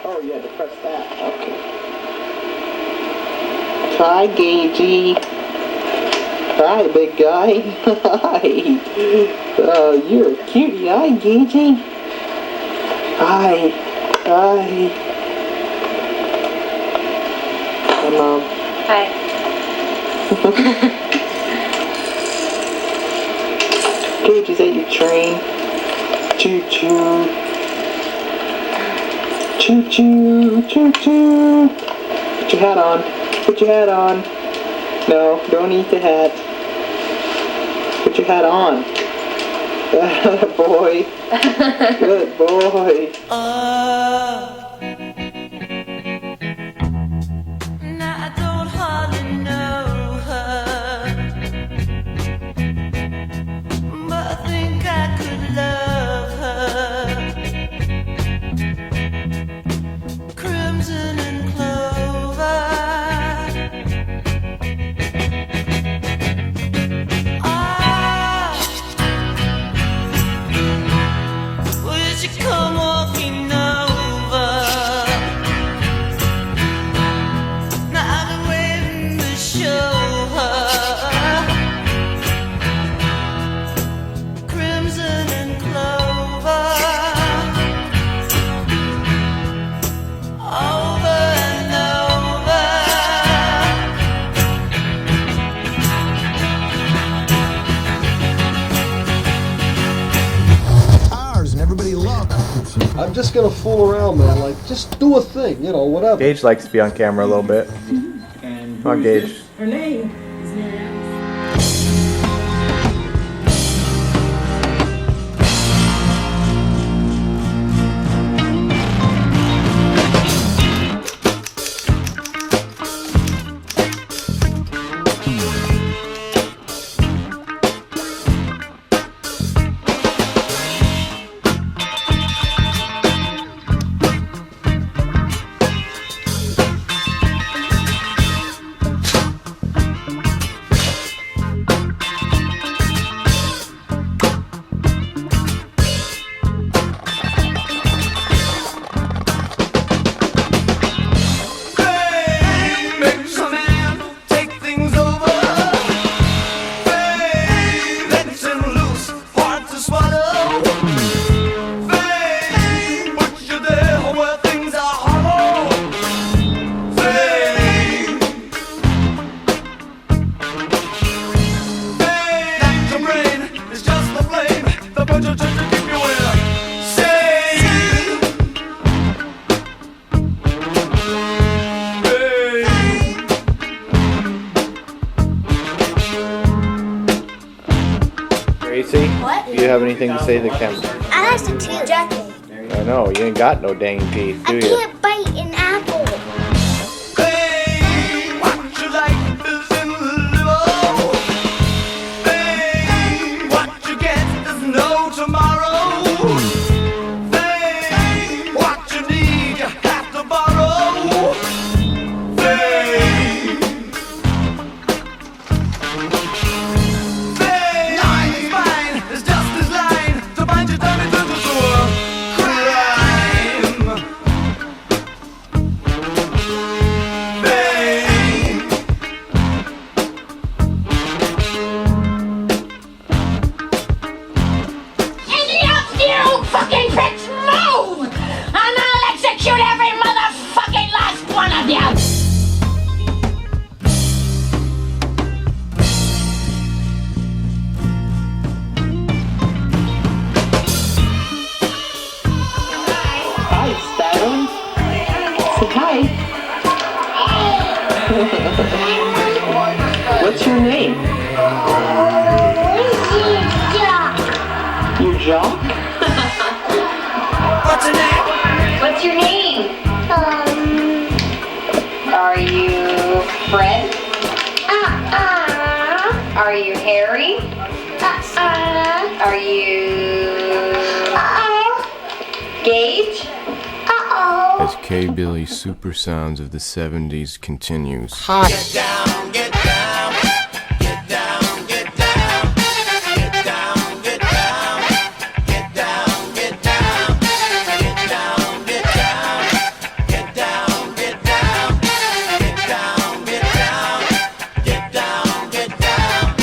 Oh yeah, to press that. Okay. Hi, Gagey. Hi, big guy. Hi. You're a cutie. Hi, Gagey. Hi. Hi. Hi, Mom. Hi. Gage, is that your train? Choo-choo. Choo-choo. Choo-choo. Put your hat on. Put your hat on. No, don't eat the hat. Put your hat on. Good boy. Good boy. Now I don't hardly know her, but I think I could love her. Crimson and clover. Would you come walking over? Now I've been waiting to show her. Crimson and clover. Over and over. Ours and everybody loved it. I'm just gonna fool around, man. Like, just do a thing, you know, whatever. Gage likes to be on camera a little bit. And Come on, Gage. her name. Gracie? What? Do you have anything to say to the camera? I like to too. Jackie. I know, you ain't got no dang teeth, do I you? can't bite an apple. What's your name? Your Jacques? What's her name? What's your name? Are you Fred? Are you Harry? Are you Gage? As K-Billy's super sounds of the 70s continues. Hi. Get down, get down, get down, get down, get down, get down, get down, get down, get down, get down, get down, get down, get down, get down, get down, get down.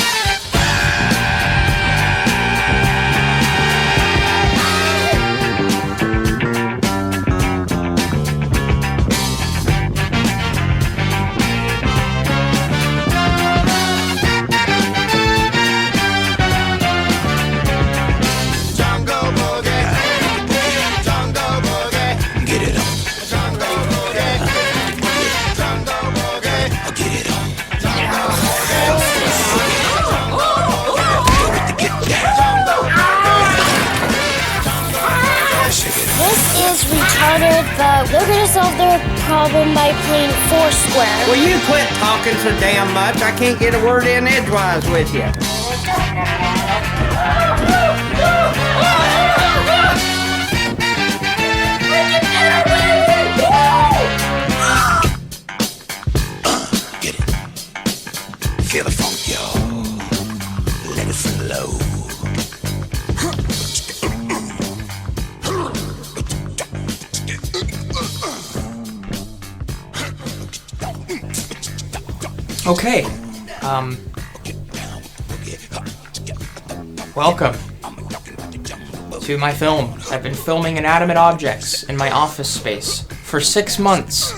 This is retarded, but we're gonna solve their problem by playing Foursquare. Will you quit talking so damn much? I can't get a word in edgewise with you. Get it. Feel the funk, yo. Let it flow. Okay, welcome to my film. I've been filming inanimate objects in my office space for 6 months.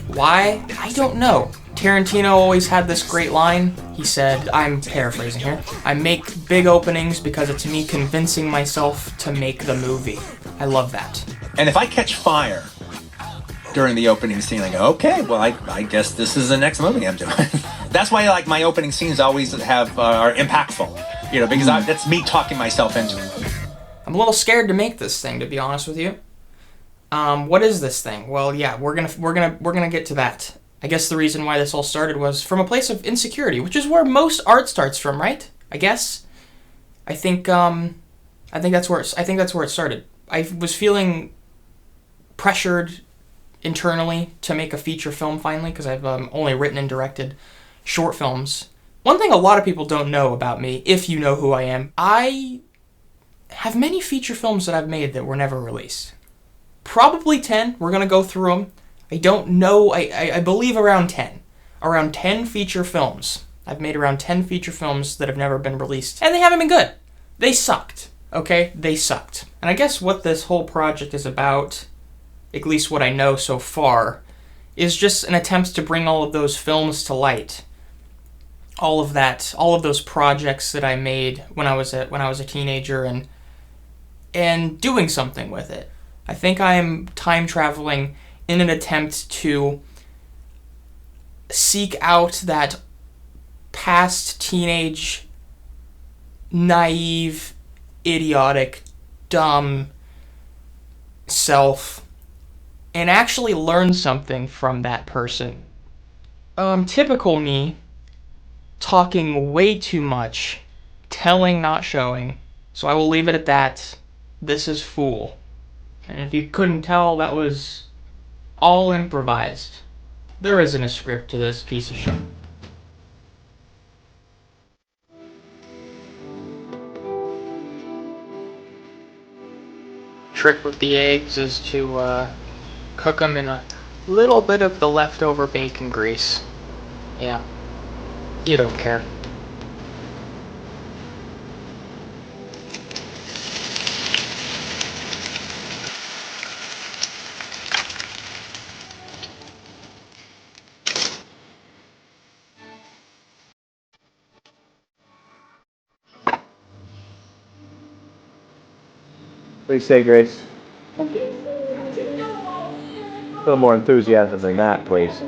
Why? I don't know. Tarantino always had this great line. He said, I'm paraphrasing here, I make big openings because it's me convincing myself to make the movie. I love that. And if I catch fire during the opening scene, I go, okay, well, I guess this is the next movie I'm doing. That's why, like, my opening scenes always are impactful, you know, because that's me talking myself into it. I'm a little scared to make this thing, to be honest with you. What is this thing? Well, yeah, we're gonna get to that. I guess the reason why this all started was from a place of insecurity, which is where most art starts from, right? I guess. I think that's where it started. I was feeling pressured internally to make a feature film finally, because I've only written and directed short films. One thing a lot of people don't know about me, if you know who I am, I have many feature films that I've made that were never released. Probably 10. We're going to go through them. I don't know. I believe around 10. Around 10 feature films. I've made around 10 feature films that have never been released. And they haven't been good. They sucked. Okay? They sucked. And I guess what this whole project is about, at least what I know so far, is just an attempt to bring all of those films to light. All of that, all of those projects that I made when I was a teenager, and doing something with it. I think I am time traveling in an attempt to seek out that past teenage, naive, idiotic, dumb self, and actually learn something from that person. Typical me, talking way too much, telling, not showing. So I will leave it at that. This is Fool. And if you couldn't tell, that was all improvised. There isn't a script to this piece of shit. Trick with the eggs is to cook them in a little bit of the leftover bacon grease. Yeah. You don't care. What do you say, Grace? A little more enthusiasm than that, please.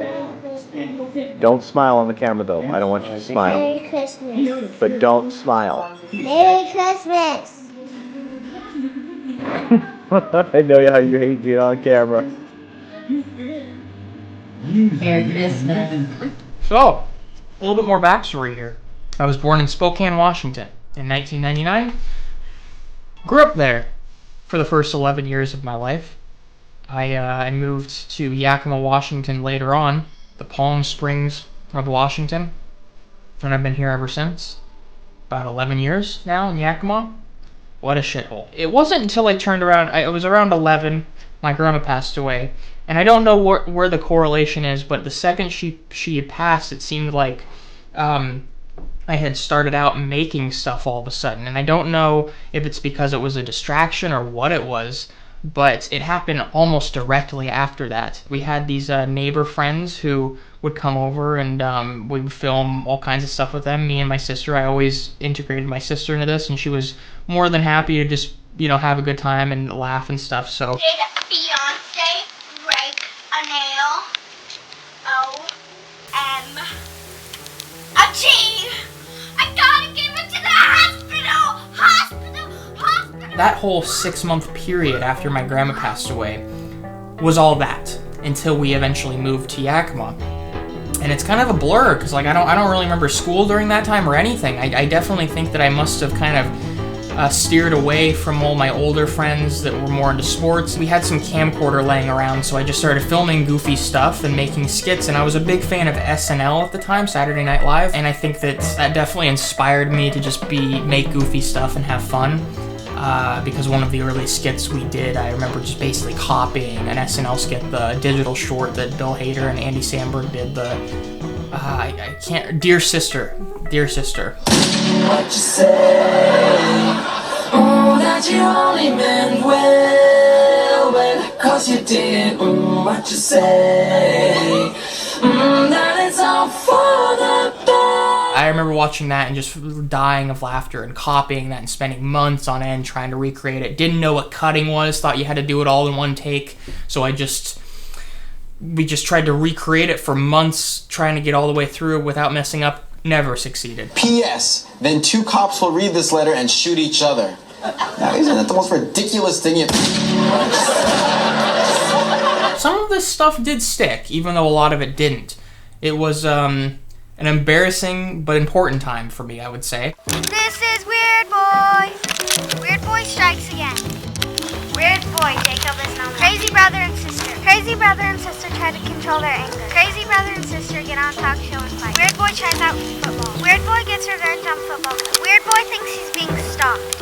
Don't smile on the camera, though. I don't want you to smile. Merry Christmas. But don't smile. Merry Christmas. I know how you hate being on camera. So, a little bit more backstory here. I was born in Spokane, Washington in 1999. Grew up there for the first 11 years of my life. I moved to Yakima, Washington later on, the Palm Springs of Washington, and I've been here ever since. About 11 years now in Yakima. What a shithole. It wasn't until I turned around, I was around 11, my grandma passed away, and I don't know where the correlation is, but the second she had passed, it seemed like I had started out making stuff all of a sudden, and I don't know if it's because it was a distraction or what it was, but it happened almost directly after that. We had these neighbor friends who would come over, and we would film all kinds of stuff with them, me and my sister. I always integrated my sister into this, and she was more than happy to just, have a good time and laugh and stuff, so. Did Beyonce break a nail? O-M-A-G! I gotta give it to the hospital! Hospital! That whole 6-month period after my grandma passed away was all that, until we eventually moved to Yakima. And it's kind of a blur, because I don't really remember school during that time or anything. I definitely think that I must have kind of steered away from all my older friends that were more into sports. We had some camcorder laying around, so I just started filming goofy stuff and making skits, and I was a big fan of SNL at the time, Saturday Night Live, and I think that definitely inspired me to just make goofy stuff and have fun. Because one of the early skits we did, I remember just basically copying an SNL skit, the digital short that Bill Hader and Andy Samberg did, I can't, Dear Sister. What you say? That you only meant well, cause you did. What you say? That it's all for the best. I remember watching that and just dying of laughter and copying that and spending months on end trying to recreate it. Didn't know what cutting was, thought you had to do it all in one take, so we just tried to recreate it for months, trying to get all the way through without messing up. Never succeeded. P.S. Then 2 cops will read this letter and shoot each other. Now, isn't that the most ridiculous thing Some of this stuff did stick, even though a lot of it didn't. It was an embarrassing but important time for me, I would say. This is Weird Boy. Weird Boy strikes again. Weird Boy, Jacob is known. Crazy brother and sister. Crazy brother and sister try to control their anger. Crazy brother and sister get on talk show and fight. Weird Boy tries out football. Weird Boy gets revenge on football. Weird Boy thinks he's being stalked.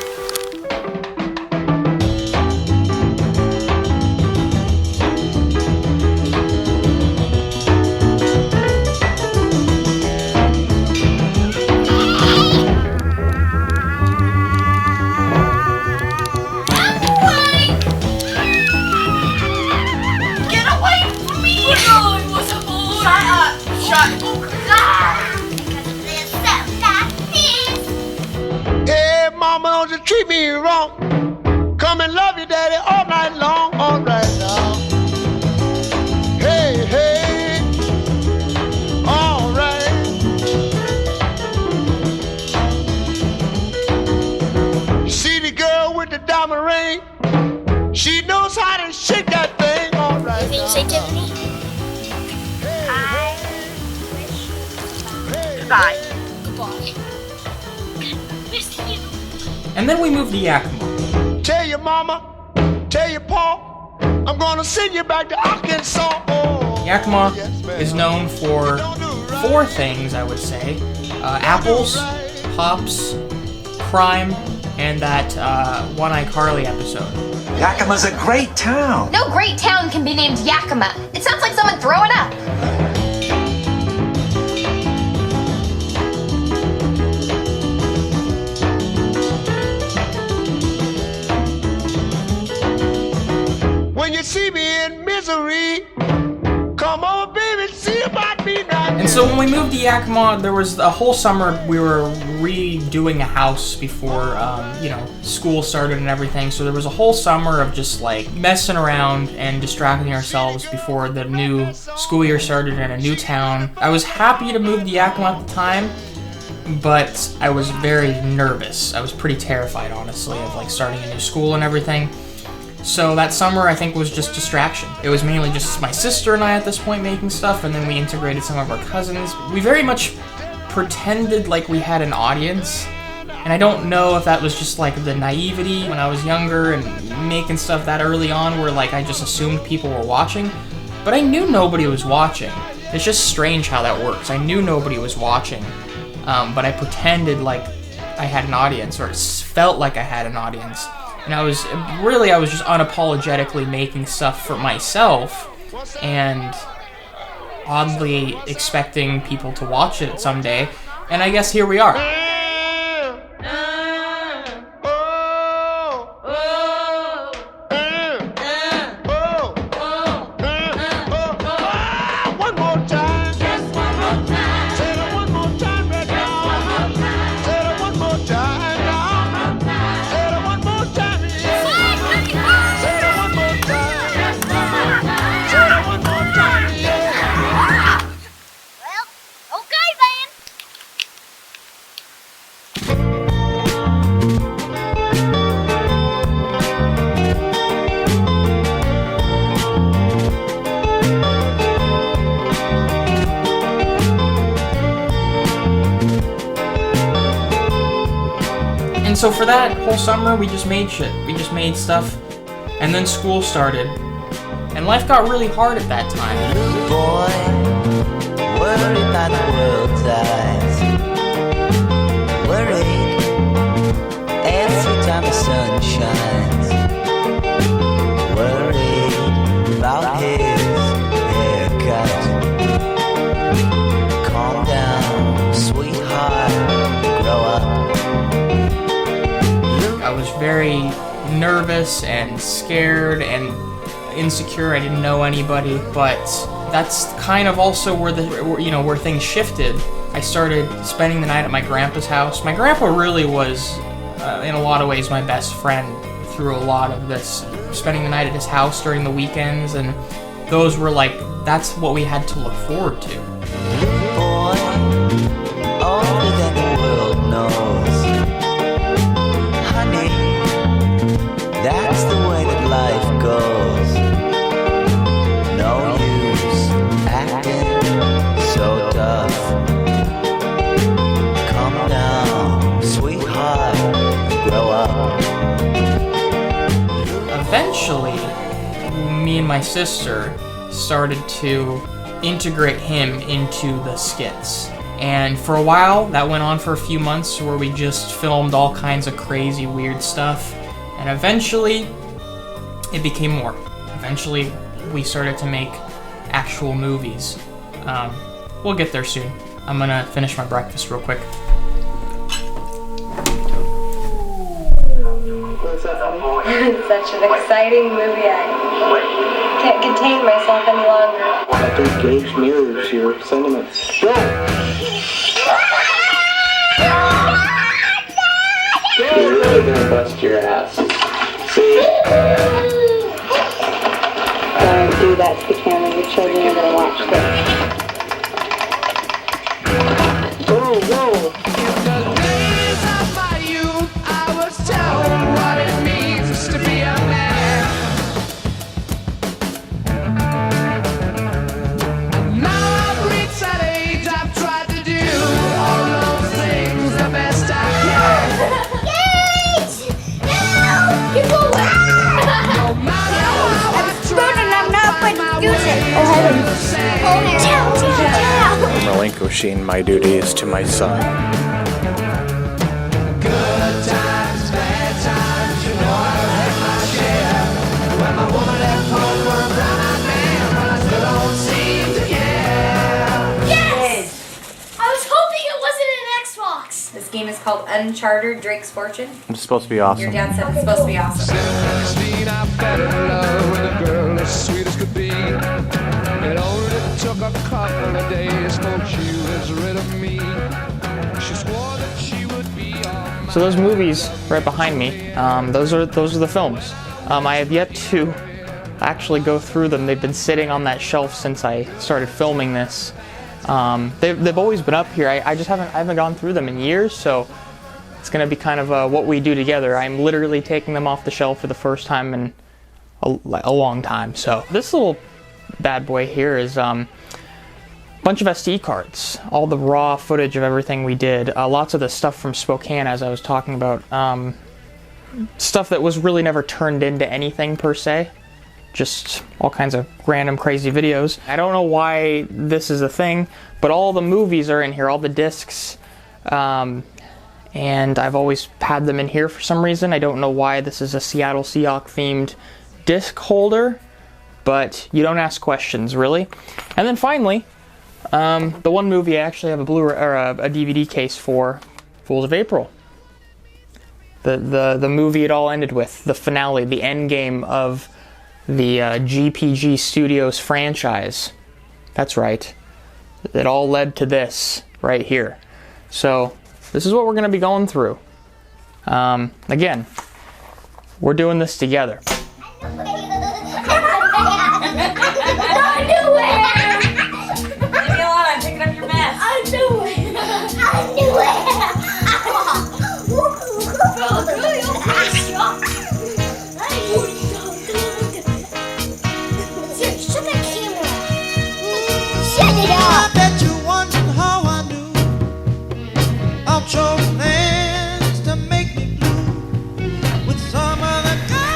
Hey, mama, don't you treat me wrong. Come and love your daddy all night long. All right now. Hey, hey. All right. You see the girl with the diamond ring? She knows how to shake that thing. All right. You think say Tiffany? Goodbye. Goodbye. Miss you. And then we moved to Yakima. Tell your mama, tell your pa, I'm gonna send you back to Arkansas. Oh, Yakima yes, ma'am. is known for 4 things, I would say. Apples, hops, crime, and that One iCarly episode. Yakima's a great town. No great town can be named Yakima. It sounds like someone throwing up. When you see me in misery, come on, baby, see about me now. And so when we moved to Yakima, there was a whole summer we were redoing a house before, school started and everything. So there was a whole summer of just like messing around and distracting ourselves before the new school year started in a new town. I was happy to move to Yakima at the time, but I was very nervous. I was pretty terrified, honestly, of like starting a new school and everything. So that summer, I think, was just distraction. It was mainly just my sister and I at this point making stuff, and then we integrated some of our cousins. We very much pretended like we had an audience. And I don't know if that was just like the naivety when I was younger and making stuff that early on where like I just assumed people were watching. But I knew nobody was watching. It's just strange how that works. I knew nobody was watching, but I pretended like I had an audience, or it felt like I had an audience. And I was just unapologetically making stuff for myself and oddly expecting people to watch it someday. And I guess here we are. And so for that whole summer, we just made shit. We just made stuff. And then school started. And life got really hard at that time. Boy, worried by the world's eyes. Worried every time the sun shines. Worried about his haircut. Calm down, sweetheart, grow up. I was very nervous and scared and insecure. I didn't know anybody, but that's kind of also where things shifted. I started spending the night at my grandpa's house. My grandpa really was, in a lot of ways, my best friend through a lot of this. Spending the night at his house during the weekends, and those were like, that's what we had to look forward to. Boy, older than the world knows. Honey, that's the way that life goes. No use acting so tough. Calm down, sweetheart, grow up. Eventually, me and my sister started to integrate him into the skits. And for a while, that went on for a few months where we just filmed all kinds of crazy, weird stuff. And eventually, it became more. Eventually, we started to make actual movies. We'll get there soon. I'm gonna finish my breakfast real quick. It's such an exciting movie. I can't contain myself any longer. I think Gage mirrors your sentiments. Go! You're really gonna bust your ass. See? Don't do that to the camera. Your children are gonna watch this. Whoa, whoa! I'm relinquishing my duties to my son. Good times, bad times, you know I've had my share. When my woman left home for a brown-eyed man, but I still don't seem to care. Yes! I was hoping it wasn't an Xbox. This game is called Uncharted Drake's Fortune. It's supposed to be awesome. Your dad said it's supposed to be awesome. I fell in love with a girl as sweet as could be. It only took a couple of days for she was rid of me. She swore that she would be on. So those movies right behind me, those are the films. I have yet to actually go through them. They've been sitting on that shelf since I started filming this. They've always been up here. I just haven't gone through them in years, so it's gonna be kind of what we do together. I'm literally taking them off the shelf for the first time in a long time. So this little bad boy here is bunch of SD cards, all the raw footage of everything we did, lots of the stuff from Spokane, as I was talking about, stuff that was really never turned into anything per se, just all kinds of random crazy videos. I don't know why this is a thing, but all the movies are in here, all the discs, and I've always had them in here for some reason. I don't know why this is a Seattle Seahawks themed disc holder, but you don't ask questions, really. And then finally, the one movie I actually have a Blu-ray or a DVD case for, Fools of April. The movie it all ended with, the finale, the end game of the GPG Studios franchise. That's right. It all led to this right here. So this is what we're going to be going through. Again, we're doing this together.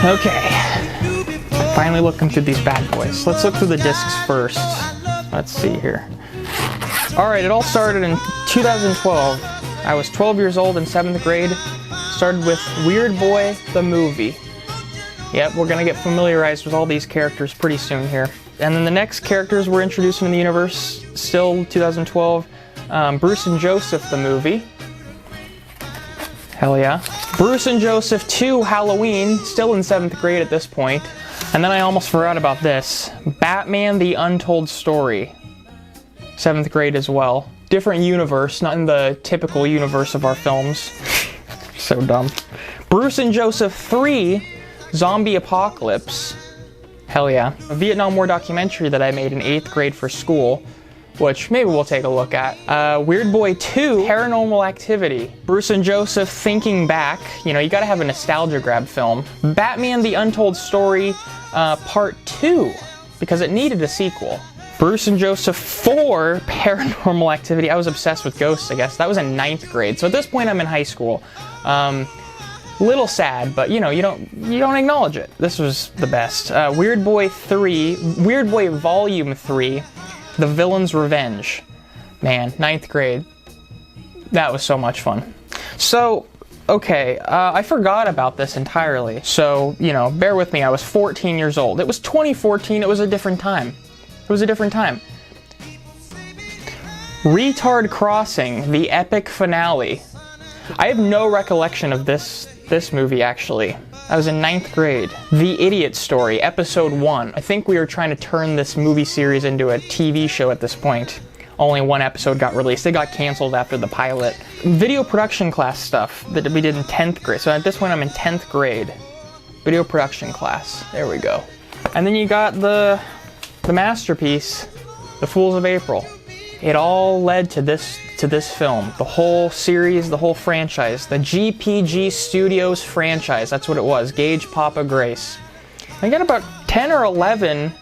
Okay, finally looking through these bad boys. Let's look through the discs first. Let's see here. Alright, it all started in 2012. I was 12 years old in 7th grade. Started with Weird Boy, the movie. Yep, we're gonna get familiarized with all these characters pretty soon here. And then the next characters we're introducing in the universe, still 2012, Bruce and Joseph, the movie. Hell yeah. Bruce and Joseph 2 Halloween, still in 7th grade at this point. And then I almost forgot about this. Batman the Untold Story. 7th grade as well. Different universe, not in the typical universe of our films. So dumb. Bruce and Joseph 3 Zombie Apocalypse. Hell yeah. A Vietnam War documentary that I made in 8th grade for school, which maybe we'll take a look at. Weird Boy 2, Paranormal Activity. Bruce and Joseph Thinking Back. You know, you gotta have a nostalgia grab film. Batman the Untold Story, Part 2, because it needed a sequel. Bruce and Joseph 4, Paranormal Activity. I was obsessed with ghosts, I guess. That was in 9th grade. So at this point I'm in high school. Little sad, but you know, you don't acknowledge it. This was the best. Weird Boy 3, Weird Boy Volume 3, The Villain's Revenge. Man, 9th grade. That was so much fun. So, okay, I forgot about this entirely. So, you know, bear with me, I was 14 years old. It was 2014, it was a different time. It was a different time. Retard Crossing, the epic finale. I have no recollection of this movie, actually. I was in 9th grade. The Idiot Story, Episode 1. I think we were trying to turn this movie series into a TV show at this point. Only one episode got released. It got canceled after the pilot. Video production class stuff that we did in 10th grade. So at this point I'm in 10th grade. Video production class. There we go. And then you got the masterpiece, The Fools of April. It all led to this film. The whole series, the whole franchise. The GPG Studios franchise. That's what it was. Gage Papa Grace. I got about 10 or 11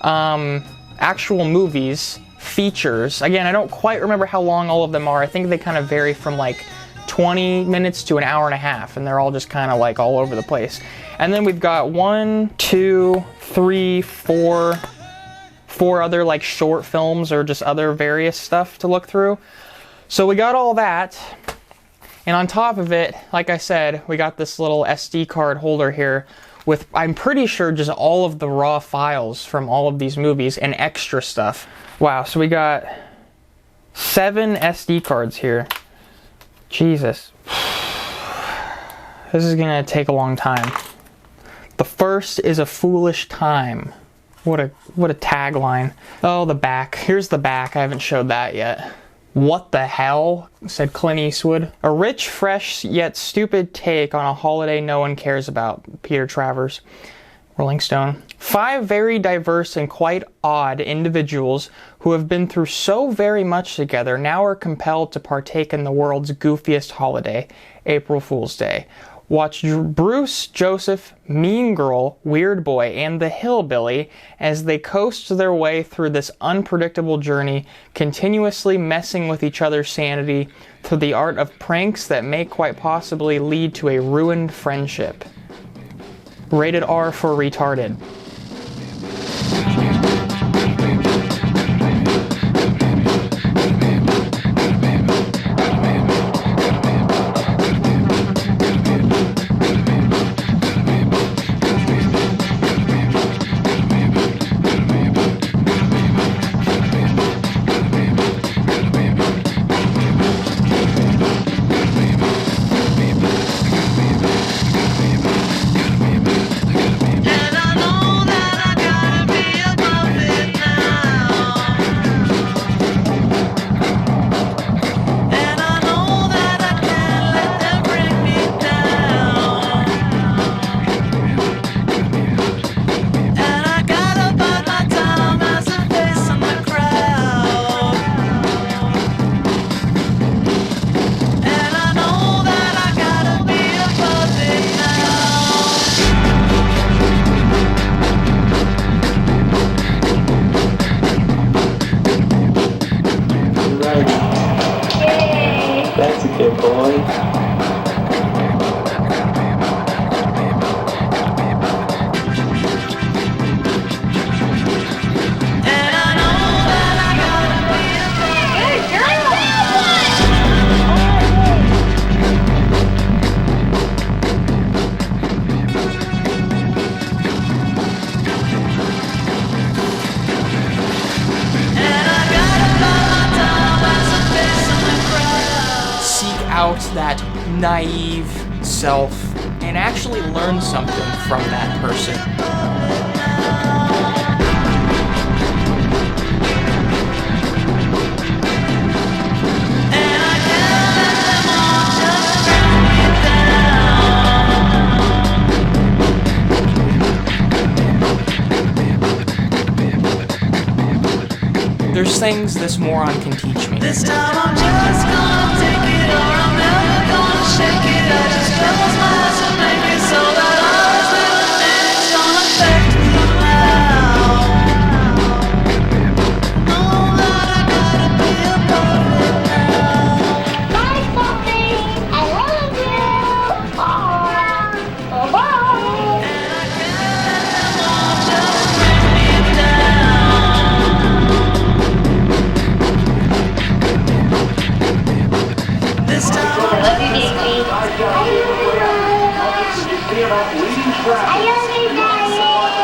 actual movies, features. Again, I don't quite remember how long all of them are. I think they kind of vary from like 20 minutes to an hour and a half, and they're all just kind of like all over the place. And then we've got 1, 2, 3, 4 other like short films or just other various stuff to look through. So we got all that, and on top of it, like I said, we got this little SD card holder here with, I'm pretty sure, just all of the raw files from all of these movies and extra stuff. Wow, so we got 7 SD cards here. Jesus. This is gonna take a long time. The first is A Foolish Time. What a tagline. Oh, the back. Here's the back. I haven't showed that yet. What the hell? Said Clint Eastwood. A rich, fresh, yet stupid take on a holiday no one cares about. Peter Travers. Rolling Stone. 5 very diverse and quite odd individuals who have been through so very much together now are compelled to partake in the world's goofiest holiday, April Fool's Day. Watch Bruce, Joseph, Mean Girl, Weird Boy, and the Hillbilly as they coast their way through this unpredictable journey, continuously messing with each other's sanity through the art of pranks that may quite possibly lead to a ruined friendship. Rated R for retarded. That's a good boy. Out that naive self and actually learn something from that person. There's things this moron can teach me. This time I'm just gonna take it or I'm never gonna shake it. I just close my eyes and make it so that ours will and it's gonna affect me now. Know that I gotta be a perfect now. Bye, Poppy. I love you. Bye. And I can't let them all just bring me down. This time I love you, baby.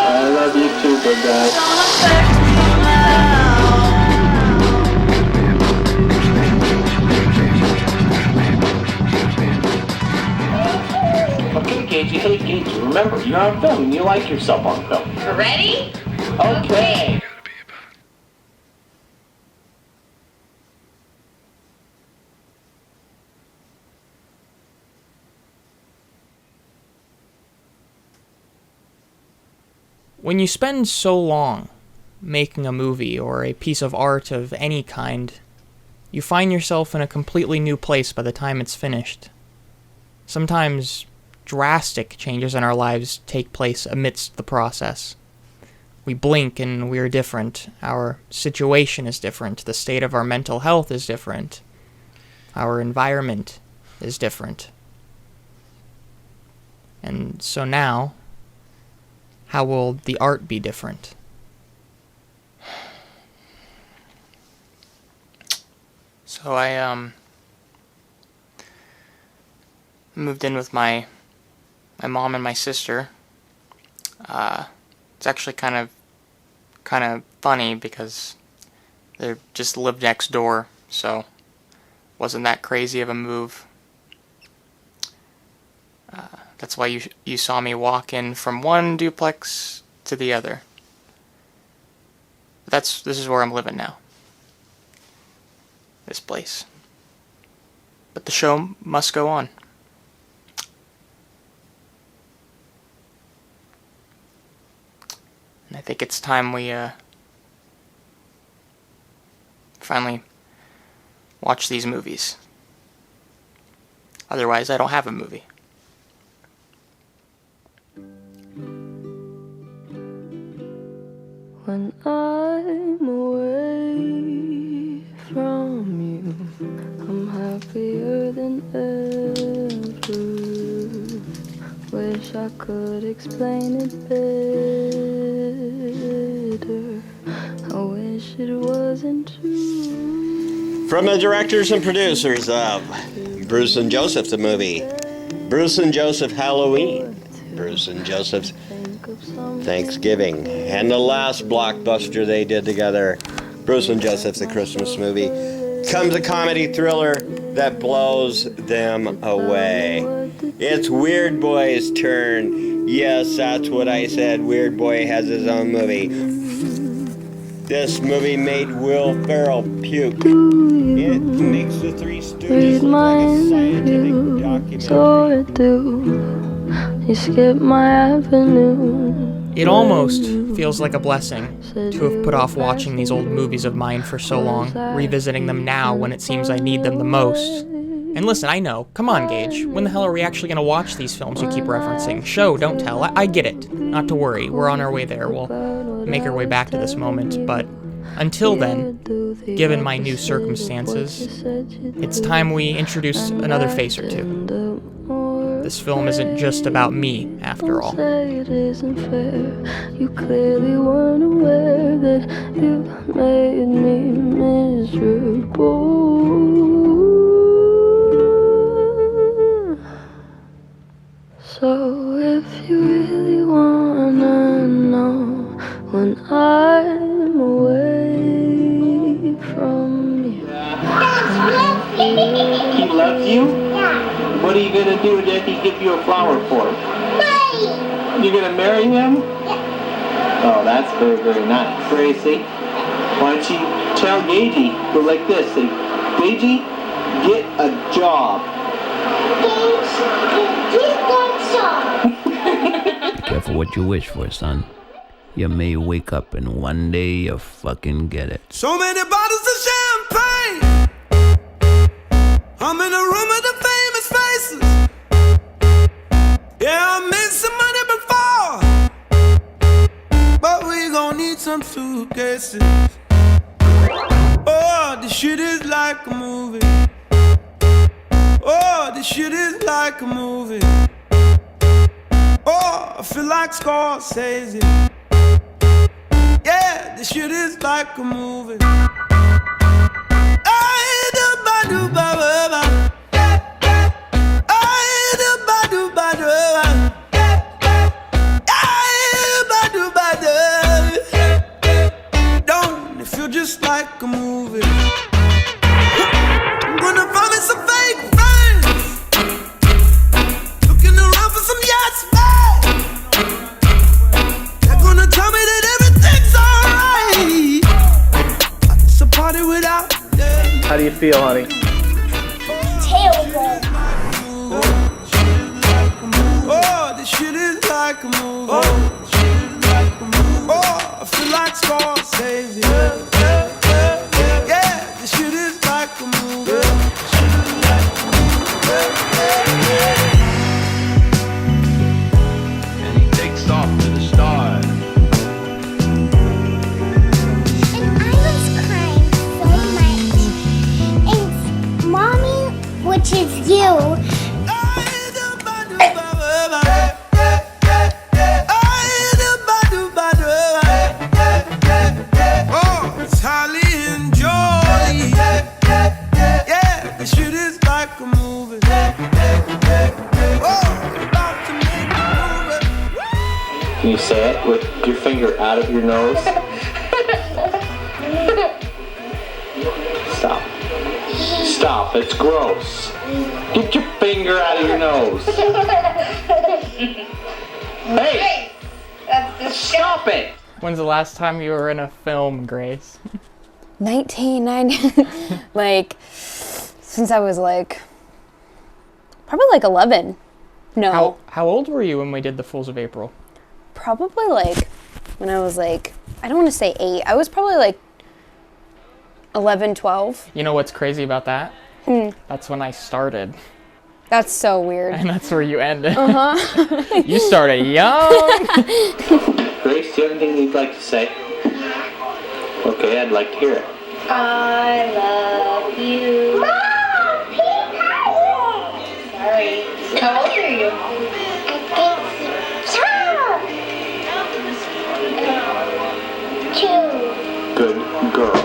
I love you too, big guy. Okay, Gage, hey, Gage, remember, you're on film and you like yourself on film. Ready? Okay. When you spend so long making a movie or a piece of art of any kind, you find yourself in a completely new place by the time it's finished. Sometimes drastic changes in our lives take place amidst the process. We blink and we're different. Our situation is different. The state of our mental health is different. Our environment is different. And so now, how will the art be different? So I moved in with my mom and my sister. It's actually kind of funny because they just lived next door, so wasn't that crazy of a move. That's why you saw me walk in from one duplex to the other. This is where I'm living now. This place. But the show must go on. And I think it's time we finally watch these movies. Otherwise, I don't have a movie. when I'm away from you. I'm happier than ever. Wish I could explain it better. I wish it wasn't true. From the directors and producers of Bruce and Joseph the movie, Bruce and Joseph Halloween, Bruce and Joseph's Thanksgiving, and the last blockbuster they did together, Bruce and Joseph's The Christmas Movie, comes a comedy thriller that blows them away. It's Weird Boy's turn. Yes, that's what I said. Weird Boy has his own movie. This movie made Will Ferrell puke. It makes the Three Stooges look like a scientific documentary. So I do. You skip my avenue. It almost feels like a blessing to have put off watching these old movies of mine for so long, revisiting them now when it seems I need them the most. And listen, I know, come on, Gage, when the hell are we actually going to watch these films you keep referencing? Show, don't tell, I get it. Not to worry, we're on our way there, we'll make our way back to this moment, but until then, given my new circumstances, it's time we introduce another face or two. This film isn't just about me, after all. It isn't fair. You clearly weren't aware that you made me miserable. So if you really wanna know when I'm away from you, He loves you? What are you gonna do if he gives you a flower for him? You're gonna marry him? Oh, that's very, very nice. Gracie, why don't you tell Gagey, go like this, say, Gagey, get a job. Be careful what you wish for, son. You may wake up and one day you fucking get it. So many bottles of champagne. I'm in a room with the famous faces. Yeah, I made some money before, but we gon' need some suitcases. Oh, this shit is like a movie. Oh, this shit is like a movie. Oh, I feel like Scorsese. Yeah, this shit is like a movie. Don't it feel just like a movie? I'm gonna find me some fake friends, looking around for some yes men. They're gonna tell me that everything's alright. It's a party without them. How do you feel, honey? Terrible. Oh, this shit is like a movie. Oh, I feel like Scorsese. Yeah, this shit is like a movie. And he takes off to the stars. Mommy, which is you. Oh, it's Holly and Jolie. Yeah, this shit is like a movie. Oh, about to make a movie. Can you say it with your finger out of your nose? Stop. Stop, it's gross. Get your finger out of your nose. Hey! Stop it! When's the last time you were in a film, Grace? 1990, like, since I was probably 11. No. How old were you when we did The Fools of April? Probably when I was I don't want to say 8. I was probably 11, 12. You know what's crazy about that? That's when I started. That's so weird. And that's where you ended. Uh-huh. You started young. Grace, do you have anything you'd like to say? Okay, I'd like to hear it. I love you. Mom, Peter! Sorry. How old are you? Two. Good girl.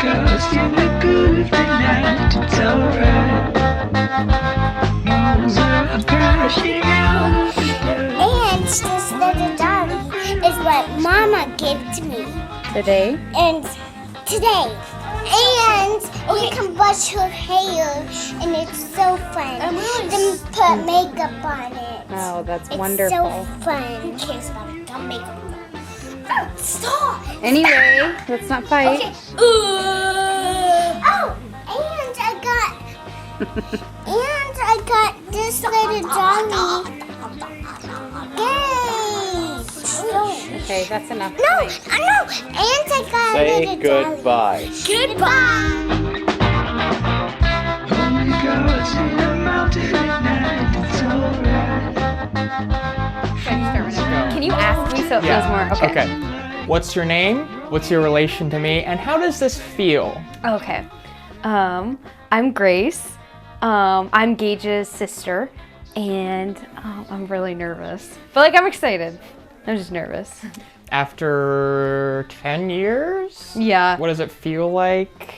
Cause you look good tonight, it's alright. Moles are crashing out. And this little doggy is what Mama gave to me. Today? And today. And you can brush her hair, and it's so fun. Then put makeup on it. Oh, that's It's wonderful. so fun. Who cares about it? Don't makeup. Oh, stop! Anyway, let's not fight. Okay. Oh, and I got this little doggy. Yay! Okay, that's enough. No, no, and I got a Say little doggy. goodbye. Goodbye. Cause in a mountain at night, it's alright. Can you ask me so it feels more? Okay. What's your name? What's your relation to me? And how does this feel? Okay. I'm Grace. I'm Gage's sister, and I'm really nervous. But like, I'm excited. I'm just nervous. After 10 years? Yeah. What does it feel like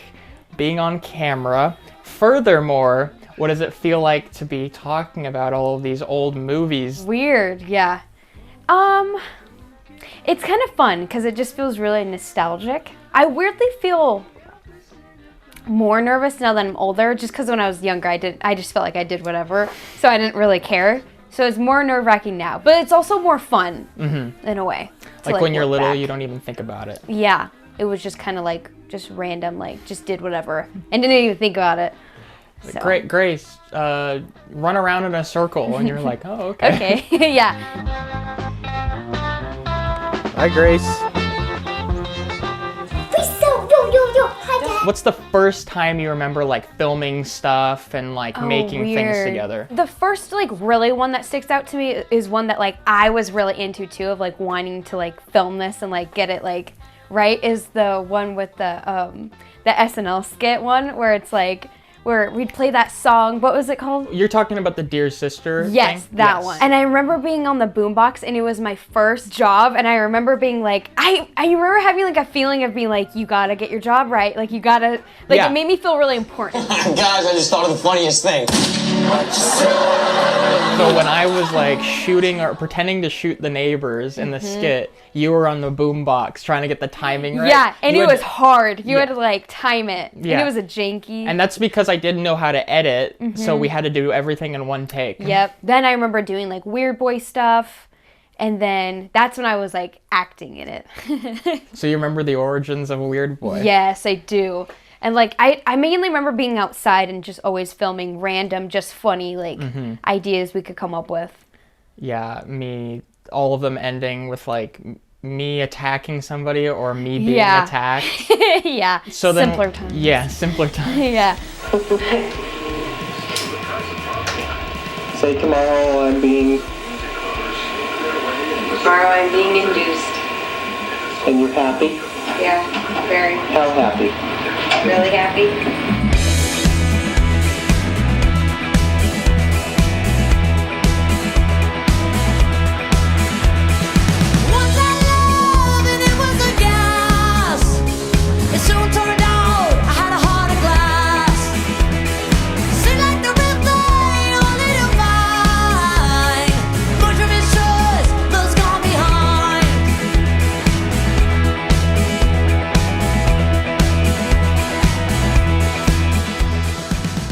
being on camera? Furthermore, what does it feel like to be talking about all of these old movies? Weird, yeah. It's kind of fun because it just feels really nostalgic. I weirdly feel more nervous now that I'm older, just because when I was younger, I just felt like I did whatever, so I didn't really care. So it's more nerve-wracking now, but it's also more fun in a way. Like when you're look little, back. you don't even think about it. Yeah, it was just kind of like just random, like just did whatever and didn't even think about it. So. Great, Grace, run around in a circle, and you're like, oh, okay. Okay, yeah. Hi, Grace. What's the first time you remember like filming stuff and like making things Weird. together? The first like really one that sticks out to me is one that like I was really into too, of like wanting to like film this and like get it like right, is the one with the SNL skit one where it's like where we'd play that song. What was it called? You're talking about the Dear Sister Yes, thing? that one. And I remember being on the boombox, and it was my first job, and I remember being like, I remember having like a feeling of being like, you gotta get your job right, like you gotta, like Yeah. it made me feel really important. Guys, I just thought of the funniest thing. So when I was like shooting or pretending to shoot the neighbors in the skit, you were on the boombox trying to get the timing right. Yeah, and You it had- was hard. You had to like time it. Yeah. And it was a janky. And that's because I didn't know how to edit, so we had to do everything in one take. Yep. Then I remember doing like Weird Boy stuff, and then that's when I was like acting in it. So you remember the origins of a Weird Boy? Yes, I do. And like I mainly remember being outside and just always filming random, just funny like ideas we could come up with. Yeah, all of them ending with like me attacking somebody or me being Yeah. attacked. Yeah. So then, simpler times. Yeah, simpler times. Yeah. Say tomorrow I'm being... Tomorrow I'm being induced. And you're happy? Yeah, very, How happy? really happy.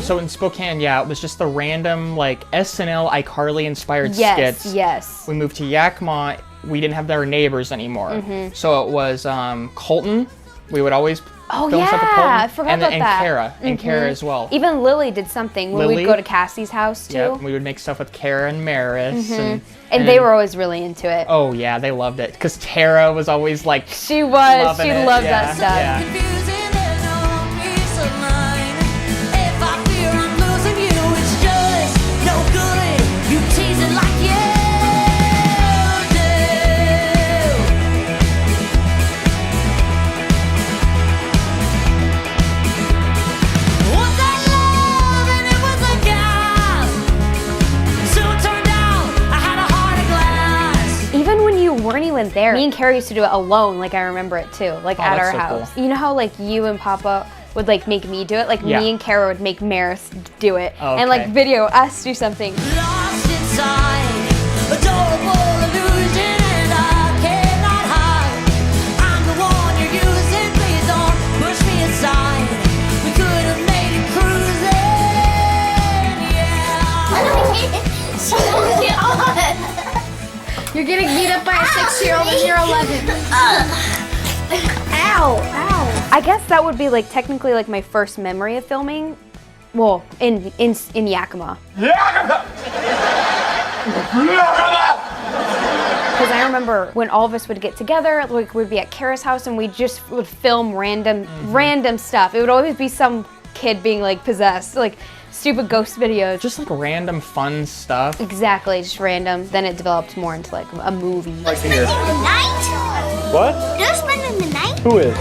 So in Spokane, yeah, it was just the random like SNL iCarly inspired skits. Yes. We moved to Yakima. We didn't have their neighbors anymore. So it was Colton. We would always Oh film stuff with yeah, Colton. I forgot and, about and that. Kara. And Kara as well. Even Lily did something when Lily? we'd go to Cassie's house too. Yep, we would make stuff with Kara and Maris. And they were always really into it. Oh yeah, they loved it. Because Tara was always like She was. loving She it. loved Yeah, that stuff. yeah. even there. Me and Carrie used to do it alone, like I remember it too, like at our so house. cool. You know how like you and Papa would like make me do it? Like Yeah. me and Kara would make Maris do it. Oh, And like okay. video us do something. Lost inside, adorable illusion, and I cannot hide. I'm the one you're using, please don't push me aside. We could have made it cruising, yeah. You're getting beat up by a 6-year-old and you're 11. Ow, ow. I guess that would be like technically like my first memory of filming. Well, in Yakima. Because I remember when all of us would get together, like we'd be at Kara's house and we just would film random stuff. It would always be some kid being like possessed, like stupid ghost videos. Just like random fun stuff. Exactly, just random. Then it developed more into like a movie. Like here. The night? What? You're spending the night? Who is?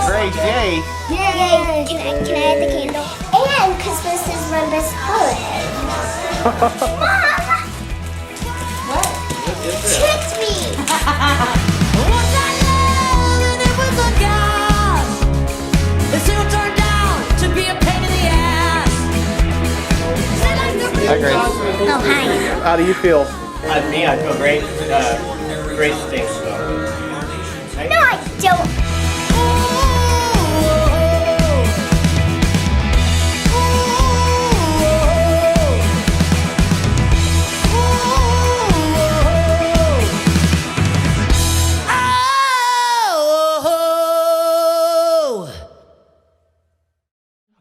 Great day. Yay! Can I have the candle? And Christmas is my best holiday. What? Tricked me! Once I learned that it was a gas, it still turned out to be a pain in the ass. Hi, Grace. Oh, hi. How do you feel? Me, I feel great. Great stinks. No, I don't.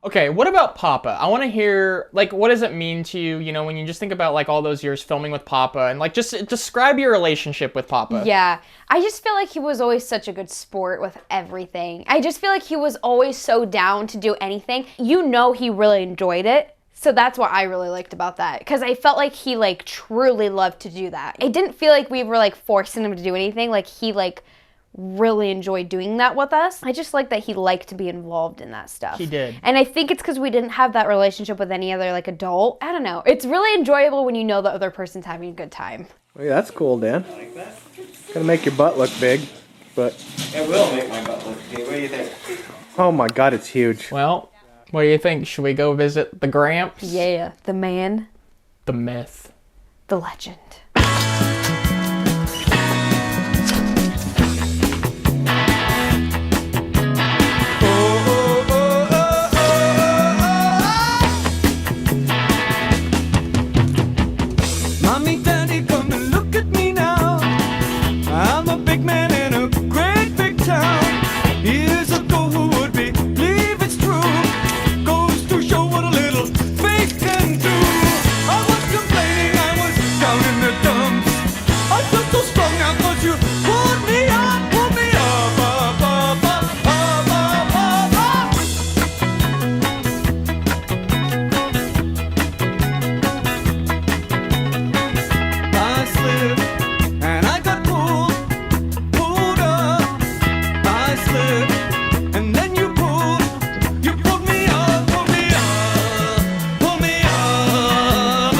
Okay, what about Papa? I want to hear, like, what does it mean to you, you know, when you just think about, like, all those years filming with Papa, and, like, just describe your relationship with Papa. Yeah, I just feel like he was always such a good sport with everything. I just feel like he was always so down to do anything. You know he really enjoyed it. So that's what I really liked about that. Because I felt like he, like, truly loved to do that. It didn't feel like we were, like, forcing him to do anything. Like, he, like, really enjoyed doing that with us. I just like that he liked to be involved in that stuff. He did. And I think it's because we didn't have that relationship with any other like adult. I don't know. It's really enjoyable when you know the other person's having a good time. Well, yeah, that's cool, Dan. Gonna make your butt look big, but... It will make my butt look big. What do you think? Oh my god, it's huge. Well, what do you think? Should we go visit the Gramps? Yeah, the man. The myth. The legend. Mommy, Daddy, come and look at me now. I'm a big man in a great big town. Years ago, who would believe it's true? Goes to show what a little faith can do. I was complaining, I was down in the dumps. I felt so strong now 'cause you pulled me up, up, up, up, up, up, up, up. I slipped and I got pulled up. I slipped and then you pulled me up, pulled me up, pulled me up.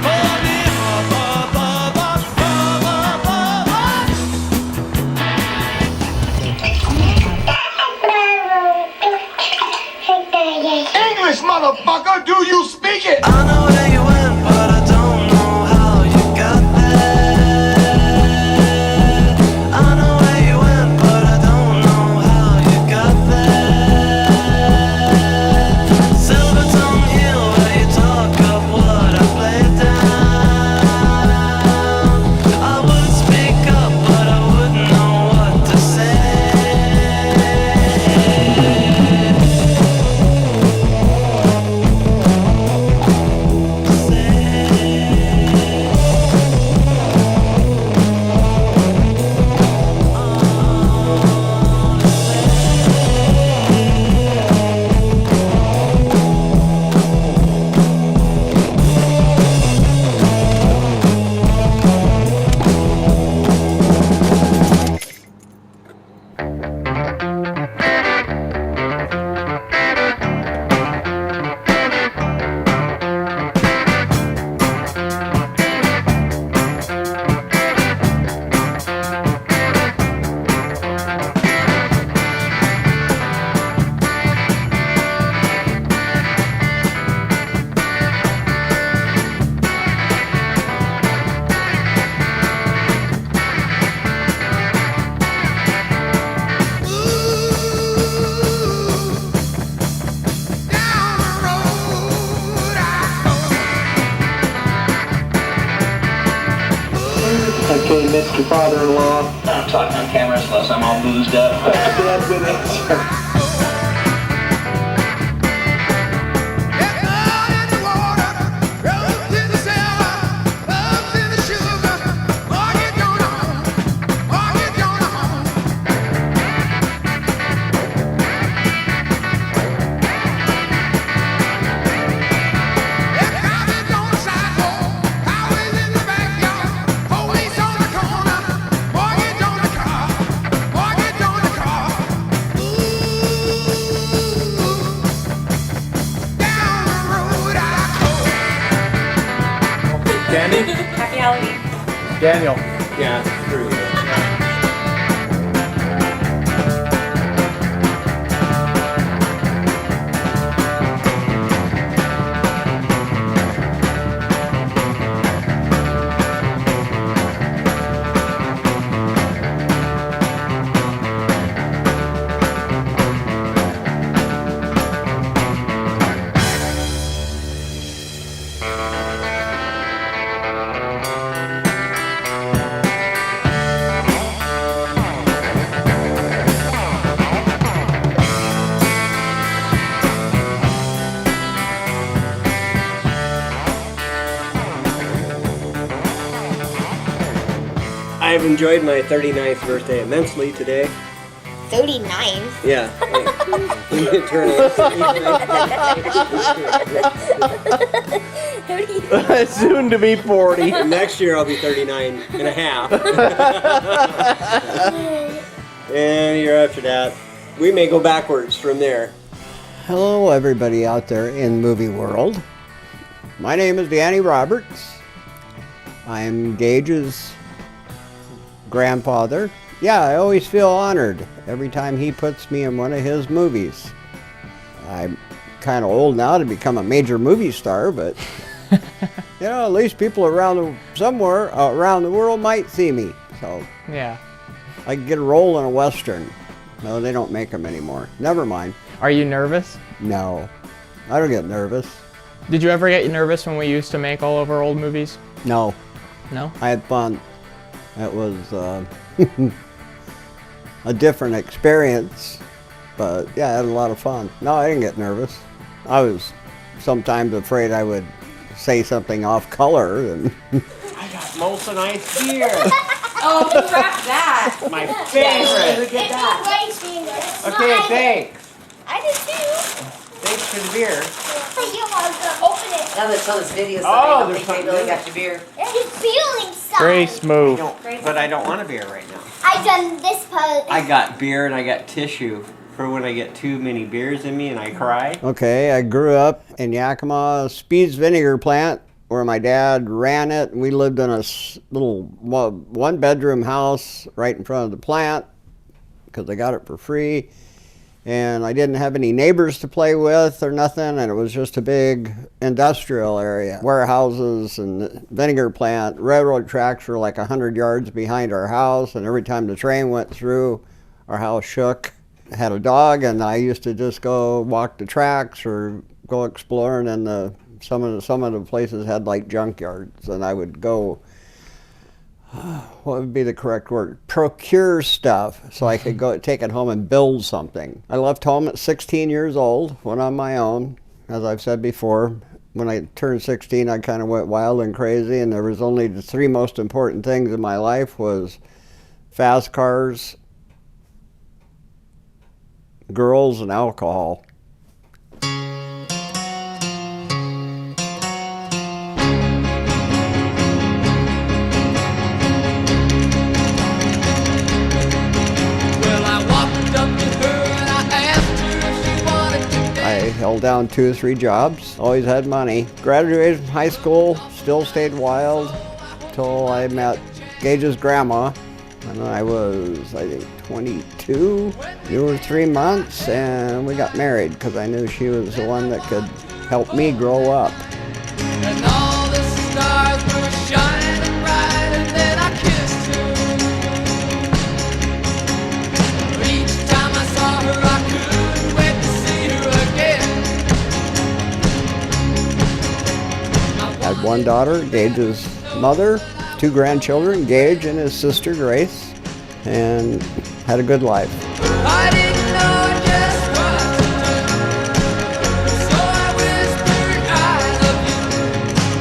Pulled me up, up, up, up, up, up, up. English, motherfucker, do you speak it? I know where you went, but I don't know how you got there. I know where you went, but I don't know how you got there. Silvertongue Hill, where you talk of what I played down. I would speak up, but I wouldn't know what to say. Okay, Mr. Father-in-law. I'm talking on camera unless I'm all boozed up. That's good answer. Candy? Happy Halloween. Daniel. Yeah, true. I've enjoyed my 39th birthday immensely today. 39. Yeah. Soon to be 40. Next year I'll be 39 and a half. And the year after that, we may go backwards from there. Hello everybody out there in movie world. My name is Danny Roberts. I'm Gage's grandfather. Yeah, I always feel honored every time he puts me in one of his movies. I'm kind of old now to become a major movie star, but you know, at least people somewhere around the world might see me. So Yeah. I can get a role in a Western. No, they don't make them anymore. Never mind. Are you nervous? No, I don't get nervous. Did you ever get nervous when we used to make all of our old movies? No. No? I had fun. It was a different experience, but yeah, I had a lot of fun. No, I didn't get nervous. I was sometimes afraid I would say something off color. And I got Molson Ice beer. Oh, crap that. My favorite. Look at that. Okay, thanks. I did too. Thanks for the beer. You want to open it. Now let's tell this video Oh, something. there's something Really in got your beer. It's feeling stuff. Very smooth. But I don't want a beer right now. I've done this part. I got beer and I got tissue for when I get too many beers in me and I cry. okay, I grew up in Yakima Speed's vinegar plant where my dad ran it. And we lived in a little one-bedroom house right in front of the plant because I got it for free. And I didn't have any neighbors to play with or nothing, and it was just a big industrial area. Warehouses and vinegar plant. Railroad tracks were like 100 yards behind our house, and every time the train went through, our house shook. I had a dog, and I used to just go walk the tracks or go exploring, and some of the places had like junkyards, and I would go, what would be the correct word? Procure stuff so I could go take it home and build something. I left home at 16 years old, went on my own. As I've said before, when I turned 16, I kind of went wild and crazy, and there was only the three most important things in my life was fast cars, girls, and alcohol. I held down 2 or 3 jobs, always had money. Graduated from high school, still stayed wild till I met Gage's grandma. And I was, I think, 22, 2 or 3 months, and we got married because I knew she was the one that could help me grow up. And all the stars were shining bright, and then I kissed her. Each time I saw her, I couldn't wait to see her again. I had 1 daughter, Gage's mother, 2 grandchildren, Gage and his sister Grace, and had a good life. I didn't know just what to do, so I whispered I love you,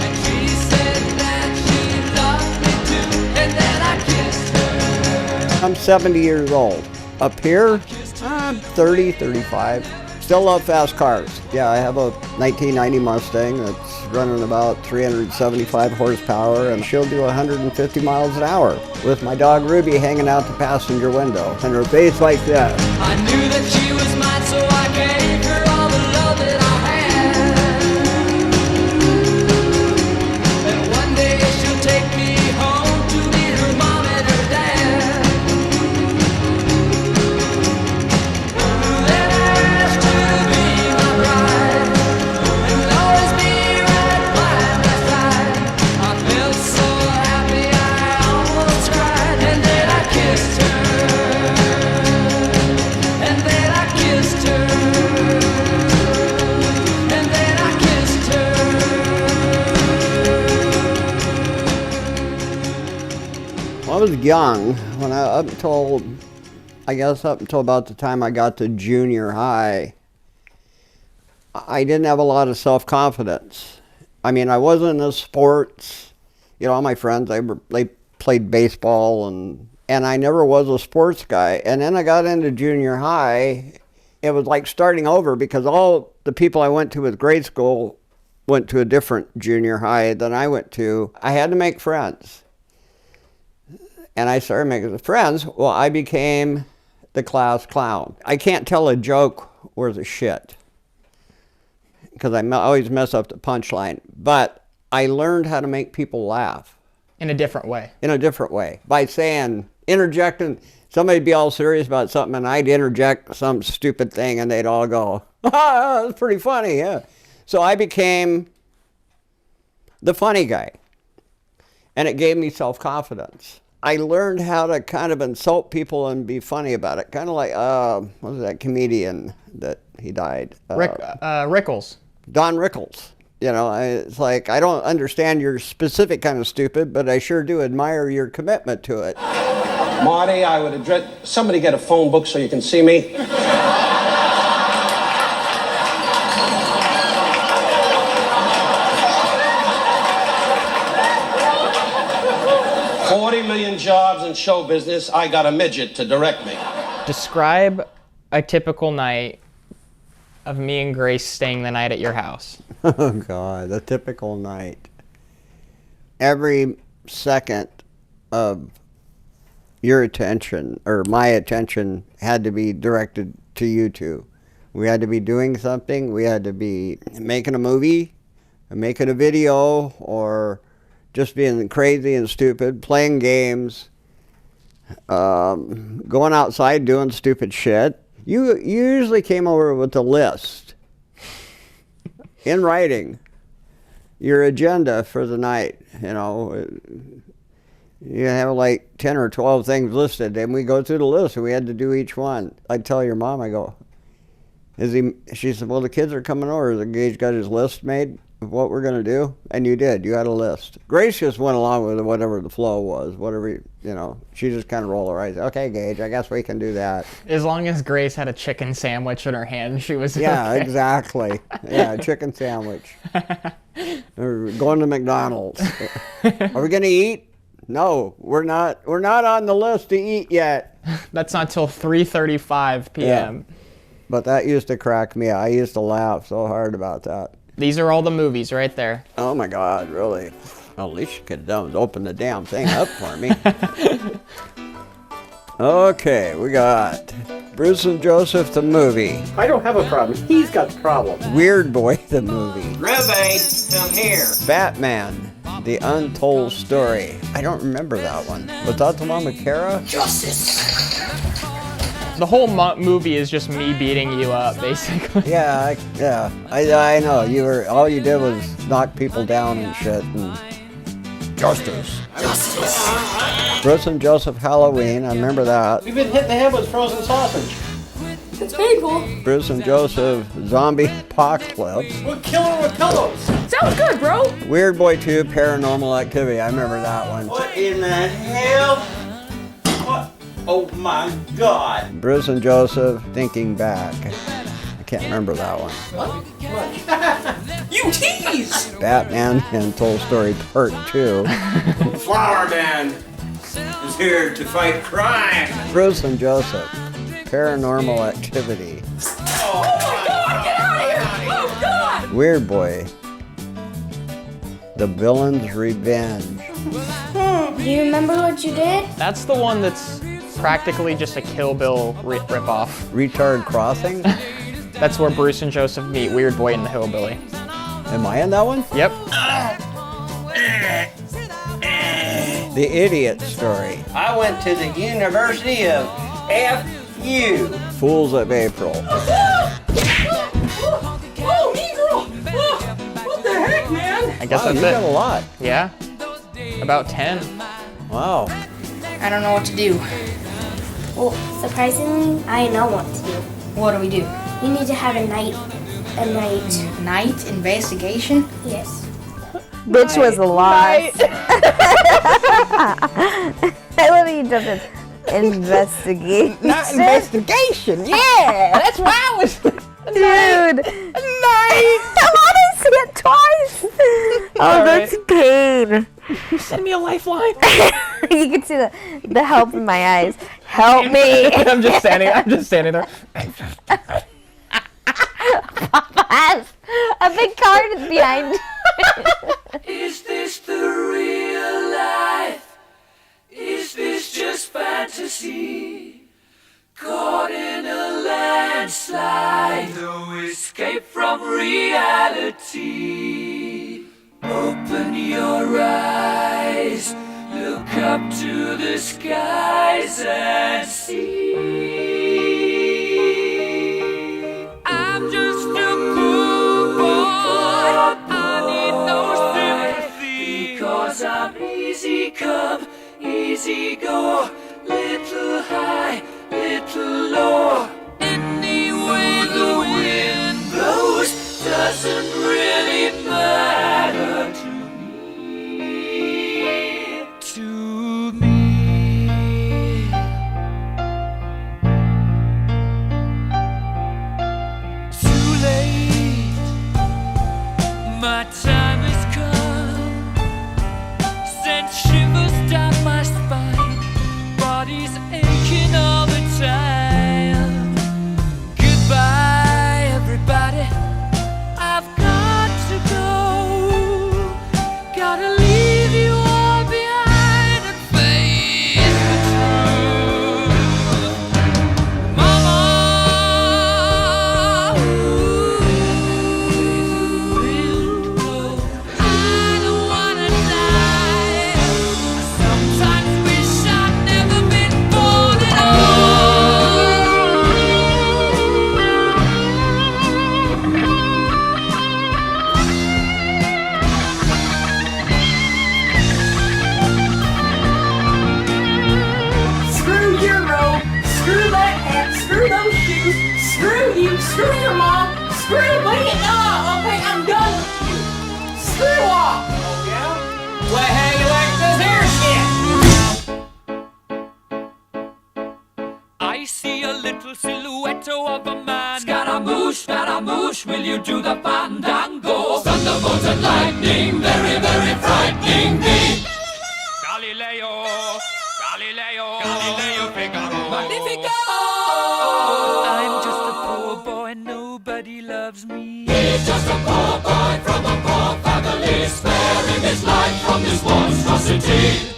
and she said that she loved me too, and then I kissed her. I'm 70 years old. Up here, I'm 30, 35. Still love fast cars. Yeah, I have a 1990 Mustang that's running about 375 horsepower, and she'll do 150 miles an hour with my dog Ruby hanging out the passenger window and her face like that. I knew that she was mine, so I gave her all the love that I had. And one day she'll take me home to meet her mom and her dad. Then I asked her to be my bride and always be right by my side. I felt so happy I almost cried, and then I kissed her. And then I kissed her. And then I kissed her. When I was young, when up until about the time I got to junior high, I didn't have a lot of self-confidence. I mean, I wasn't in sports. You know, all my friends, they played baseball, and I never was a sports guy. And then I got into junior high. It was like starting over because all the people I went to with grade school went to a different junior high than I went to. I had to make friends. And I started making friends. Well, I became the class clown. I can't tell a joke worth a shit because I always mess up the punchline. But I learned how to make people laugh. In a different way. In a different way. By interjecting, somebody'd be all serious about something and I'd interject some stupid thing and they'd all go, ah, that's pretty funny, yeah. So I became the funny guy. And it gave me self-confidence. I learned how to kind of insult people and be funny about it. Kind of like, what was that comedian that he died? Rickles. Don Rickles. You know, it's like, I don't understand your specific kind of stupid, but I sure do admire your commitment to it. Marty, I would address, somebody get a phone book so you can see me. $40 million jobs in show business. I got a midget to direct me. Describe a typical night of me and Grace staying the night at your house. Oh, God, a typical night. Every second of your attention, or my attention, had to be directed to you two. We had to be doing something. We had to be making a movie, making a video, or just being crazy and stupid, playing games, going outside doing stupid shit. You usually came over with a list in writing, your agenda for the night. You know, you have like 10 or 12 things listed, and we go through the list, and we had to do each one. I'd tell your mom, I go, she said, well, the kids are coming over. Has Gage got his list made of what we're going to do? And you did. You had a list. Grace just went along with whatever the flow was, whatever, you know. She just kind of rolled her eyes. Okay, Gage, I guess we can do that. As long as Grace had a chicken sandwich in her hand, she was yeah, okay. Exactly. Yeah, chicken sandwich. We're going to McDonald's. Are we going to eat? No, we're not. We're not on the list to eat yet. That's not till 3:35 p.m. Yeah. But that used to crack me. I used to laugh so hard about that. These are all the movies right there. Oh my God, really? Well, at least you could have done was open the damn thing up for me. Okay, we got Bruce and Joseph the movie. I don't have a problem. He's got the problem. Weird Boy the movie. Ruby, come here. Batman, The Untold Story. I don't remember that one. Was that the one with Kara? Justice. The whole movie is just me beating you up, basically. Yeah, I know. All you did was knock people down and shit. And Justice. Bruce and Joseph Halloween. I remember that. We've been hit in the head with frozen sausage. It's very cool. Bruce and Joseph Zombie Apocalypse. We'll kill her with pillows. Sounds good, bro. Weird Boy 2, Paranormal Activity. I remember that one. What in the hell? What? Oh my God. Bruce and Joseph, Thinking Back. I can't remember that one. What? You tease! Batman and Toy Story Part 2. Flower Man is here to fight crime. Bruce and Joseph, Paranormal Activity. Oh my God! Get out of here! Oh God! Weird Boy, The Villain's Revenge. Do you remember what you did? That's the one that's practically just a Kill Bill rip-off. Retard Crossing. That's where Bruce and Joseph meet Weird Boy and the Hillbilly. Am I in that one? Yep. The Idiot Story. I went to the University of F.U. Fools of April. Oh, Negro! What the heck, man? I guess Wow, that's you it. got a lot. Yeah. About 10. Wow. I don't know what to do. Well, surprisingly, I know what to do. What do we do? You need to have a night. Night investigation? Yes. Bitch was a lie. I love you jumped in. Investigation. Not investigation. Yeah, that's what I was. Dude. Night. I want to see it twice. Oh, that's pain. Send me a lifeline. You can see the help in my eyes. Help me. I'm just standing there. Papa has a big card behind. Is this the real life? Is this just fantasy? Caught in a landslide, no escape from reality. Open your eyes, look up to the skies and see. I'm just a poor boy, I need no sympathy, because I'm easy come, easy go, little high, little low. Any way the wind blows doesn't really matter to me. To me. Too late, my time has come. Sent shivers down my spine, body's aching all the time. Goodbye, everybody. I've got to go. Gotta leave you all behind and face the truth. Mama, I don't wanna die. I sometimes wish I'd never been born at Screw your robe, screw that hat, screw those shoes, screw you, screw your mom, screw me. Okay, I'm done with you. Screw off. Oh yeah? Well, how you like this here shit? I see a little silhouette of a man. Scaramouche, will you do the fandango? Thunderbolt and lightning, very, very frightening me. Galileo, Figaro. Magnifico! I'm just a poor boy, nobody loves me. He's just a poor boy from a poor family, sparing his life from this monstrosity.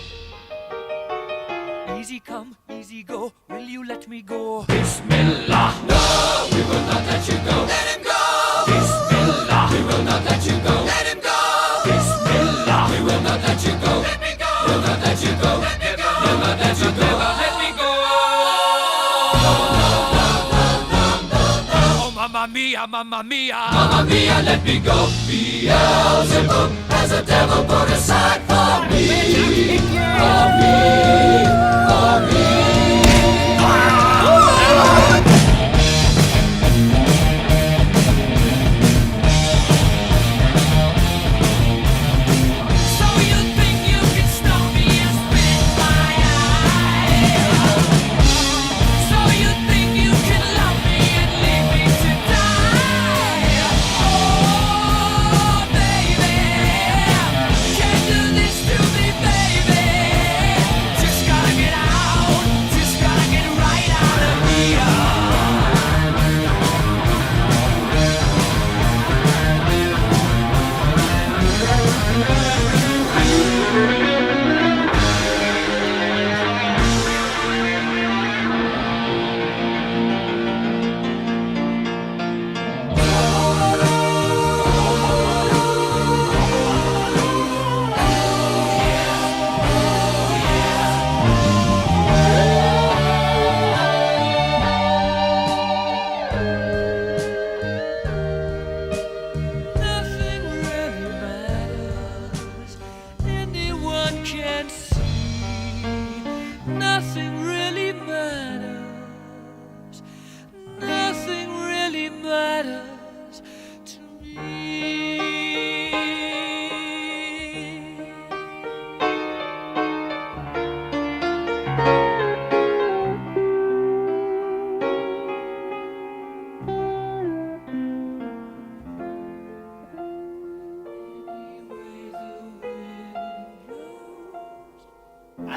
Easy come, easy go, will you let me go? Bismillah, no, we will not let you go. Let him go! Bismillah, we will not let you go. Let him go! Bismillah, we will not let you go. Let me go! We'll not let you go. Let me go! We'll not let you go. Let me go! Oh, mamma mia, mamma mia. Mamma mia, let me go. Beelzebub has a devil put aside for me. For me. For me.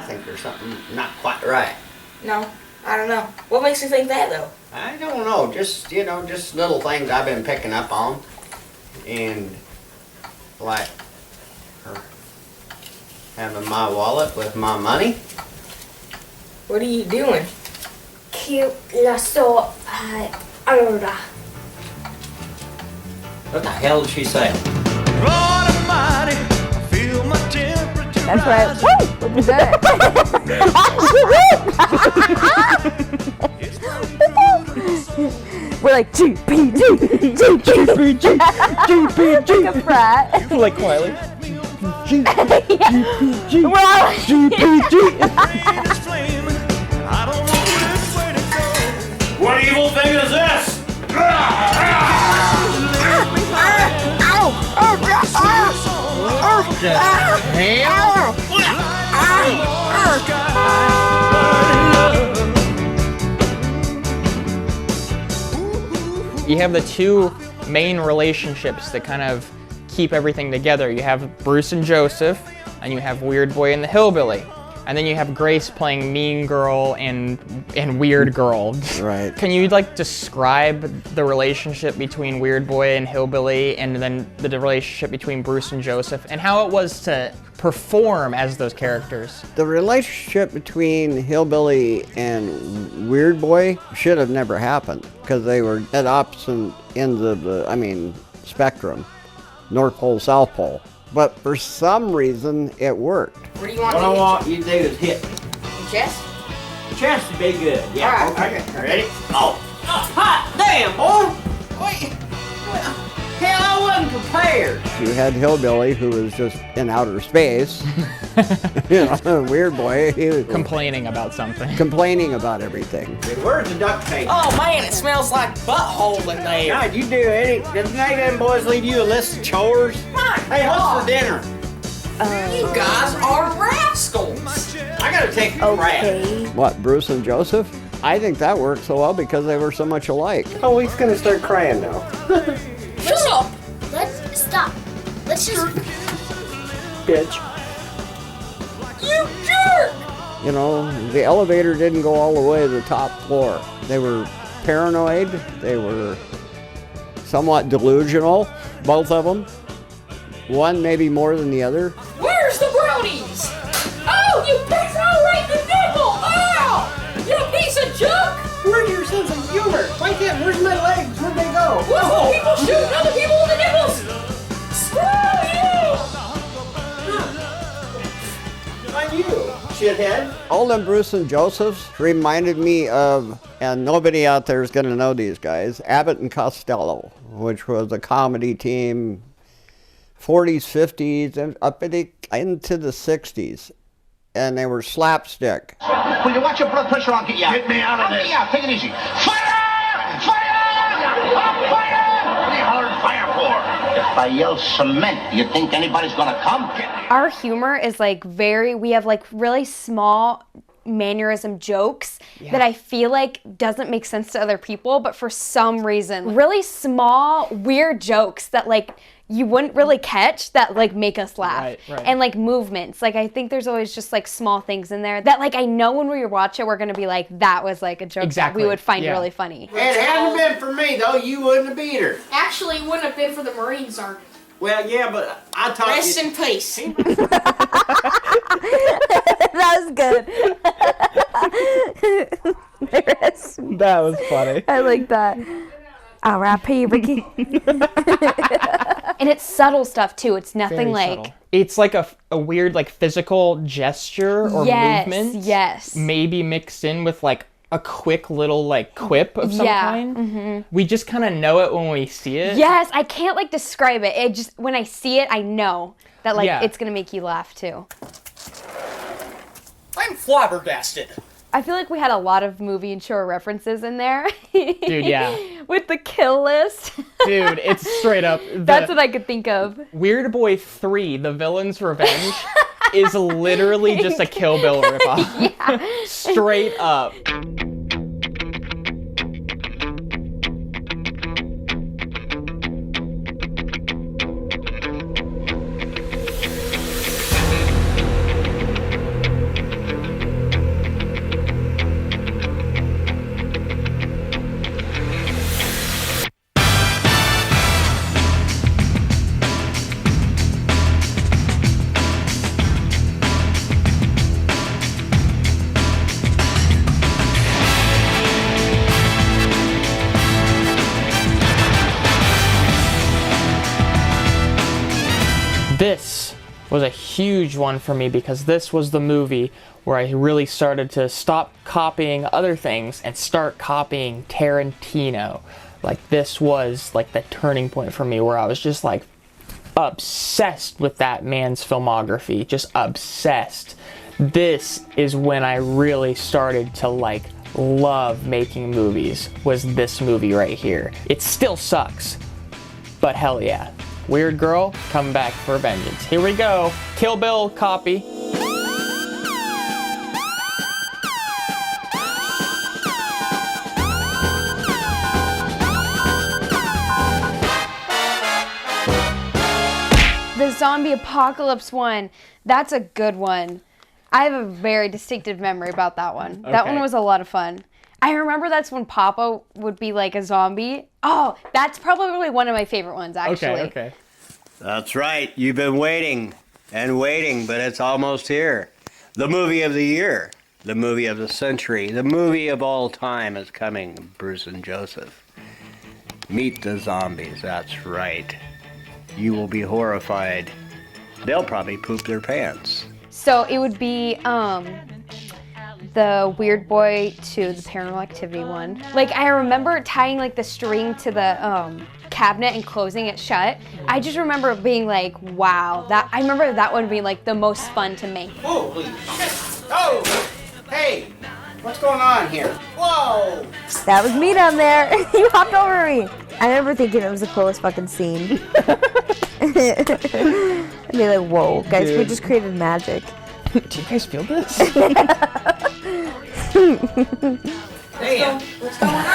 think there's something not quite right. No, I don't know. What makes you think that though? I don't know, just little things I've been picking up on. And like her having my wallet with my money. What are you doing? Cute lasso allora. What the hell did she say? That's right. Woo! What was that? We're like GPG, GPG, GPG. Like a frat. Like quietly. GPG, we're all GPG. What evil thing is this? You have the two main relationships that kind of keep everything together. You have Bruce and Joseph, and you have Weird Boy and the Hillbilly. And then you have Grace playing Mean Girl and Weird Girl. Right. Can you like describe the relationship between Weird Boy and Hillbilly, and then the relationship between Bruce and Joseph, and how it was to perform as those characters? The relationship between Hillbilly and Weird Boy should have never happened because they were at opposite ends of the, spectrum, North Pole, South Pole. But for some reason, it worked. Where do you want What to I hit want you to do is hit me. your chest? Chest would be good. Yeah. All right, Okay. Ready? Oh. Hot damn, boy! Wait. Hell, I wasn't prepared. You had Hillbilly, who was just in outer space. Weird Boy, he was Complaining about something. complaining about everything. Where's the duct tape? Oh man, it smells like butthole in there. God, you do any? Did any of them boys leave you a list of chores? My Hey, what's for dinner? You guys are rascals. I gotta take a crap. What, Bruce and Joseph? I think that worked so well because they were so much alike. Oh, he's gonna start crying now. Shut up. Let's stop. Let's just. Bitch. You jerk. You know, the elevator didn't go all the way to the top floor. They were paranoid. They were somewhat delusional, both of them. One maybe more than the other. Where's the brownies? Oh, you picked out right the nipple. Oh, you piece of junk. Where's your sense of humor? Why can't? Where's my legs? Where'd they go? What's the people shooting other people in the nipples? Screw you! On you, shithead. All them Bruce and Josephs reminded me of, and nobody out there is going to know these guys, Abbott and Costello, which was a comedy team, 40s, 50s, and up into the 60s. And they were slapstick. Will you watch your blood pressure? I'll get you out. Get me out of this. Yeah, take it easy. Fire! Fire! Fire! What are you hollering fire for? If I yell cement, do you think anybody's gonna come? Our humor is like we have like really small mannerism jokes that I feel like doesn't make sense to other people, but for some reason, really small, weird jokes that like you wouldn't really catch that like make us laugh. Right. And like movements. Like I think there's always just like small things in there that like I know when we watch it, we're gonna be like, that was like a joke that we would find really funny. It hadn't been for me, though, you wouldn't have beat her. Actually, it wouldn't have been for the Marine Sergeant. Well, yeah, but I taught Rest you. in peace. That was good. That was funny. I like that. R.I.P. Ricky. And it's subtle stuff too. It's nothing Very like. subtle. It's like a weird like physical gesture or movement. Yes. Maybe mixed in with like a quick little like quip of some kind. Mm-hmm. We just kind of know it when we see it. Yes, I can't like describe it. It just when I see it, I know that like Yeah. it's gonna make you laugh too. I'm flabbergasted. I feel like we had a lot of movie and show references in there. Dude, yeah. With the kill list. Dude, it's straight up. That's what I could think of. Weird Boy 3, The Villain's Revenge, is literally just a Kill Bill ripoff. Yeah. Straight up. This was a huge one for me because this was the movie where I really started to stop copying other things and start copying Tarantino. Like, this was like the turning point for me where I was just like obsessed with that man's filmography, just obsessed. This is when I really started to like love making movies, was this movie right here. It still sucks, but hell yeah. Weird Girl, come back for vengeance. Here we go. Kill Bill copy. The zombie apocalypse one, that's a good one. I have a very distinctive memory about that one. That Okay. one was a lot of fun. I remember that's when Papa would be like a zombie. Oh, that's probably one of my favorite ones, actually. Okay. That's right. You've been waiting and waiting, but it's almost here. The movie of the year, the movie of the century, the movie of all time is coming. Bruce and Joseph. Meet the zombies. That's right. You will be horrified. They'll probably poop their pants. So it would be the Weird Boy to the Paranormal Activity one. Like, I remember tying like the string to the cabinet and closing it shut. I just remember being like, wow, I remember that one being like the most fun to make. Holy shit! Oh! Hey! What's going on here? Whoa! That was me down there. You hopped over me. I remember thinking it was the coolest fucking scene. I'd be like, whoa, guys, we Dude. just created magic. Do you guys feel this? Damn! What's going on?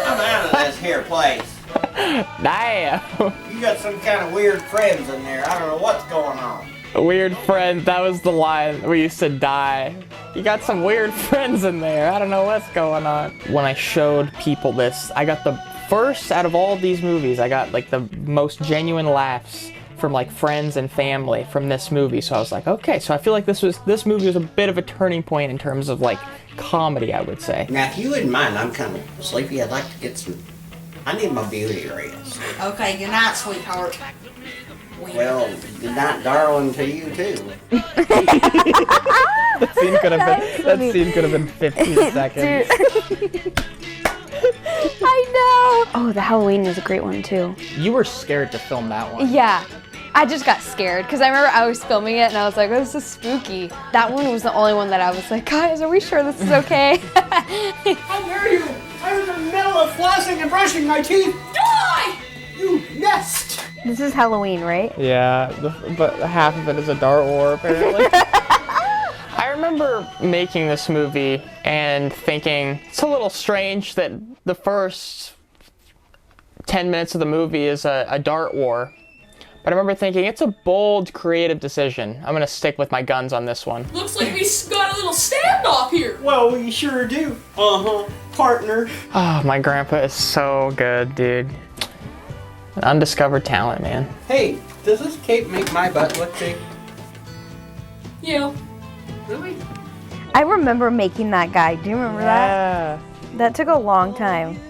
I'm out of this here place. Damn! You got some kind of weird friends in there. I don't know what's going on. Weird friend, that was the line we used to die. You got some weird friends in there. I don't know what's going on. When I showed people this, I got the first out of all of these movies, I got like the most genuine laughs from like friends and family from this movie. So I was like, okay, so I feel like this movie was a bit of a turning point in terms of like comedy, I would say. Now, if you wouldn't mind, I'm kind of sleepy. I'd like to get some. I need my beauty rest. Okay, good night, sweetheart. Well, good night, darling, to you too. That scene could have been 15 seconds. I know. Oh, the Halloween is a great one too. You were scared to film that one. Yeah. I just got scared because I remember I was filming it and I was like, oh, this is spooky. That one was the only one that I was like, guys, are we sure this is okay? How dare you! I was in the middle of flossing and brushing my teeth. Die! You nest! This is Halloween, right? Yeah, but half of it is a Dart War, apparently. I remember making this movie and thinking, it's a little strange that the first 10 minutes of the movie is a Dart War. But I remember thinking, it's a bold, creative decision. I'm gonna stick with my guns on this one. Looks like we got a little standoff here. Well, we sure do. Partner. Oh, my grandpa is so good, dude. An undiscovered talent, man. Hey, does this cape make my butt look big? Yeah. Really? I remember making that guy. Do you remember that? That took a long time.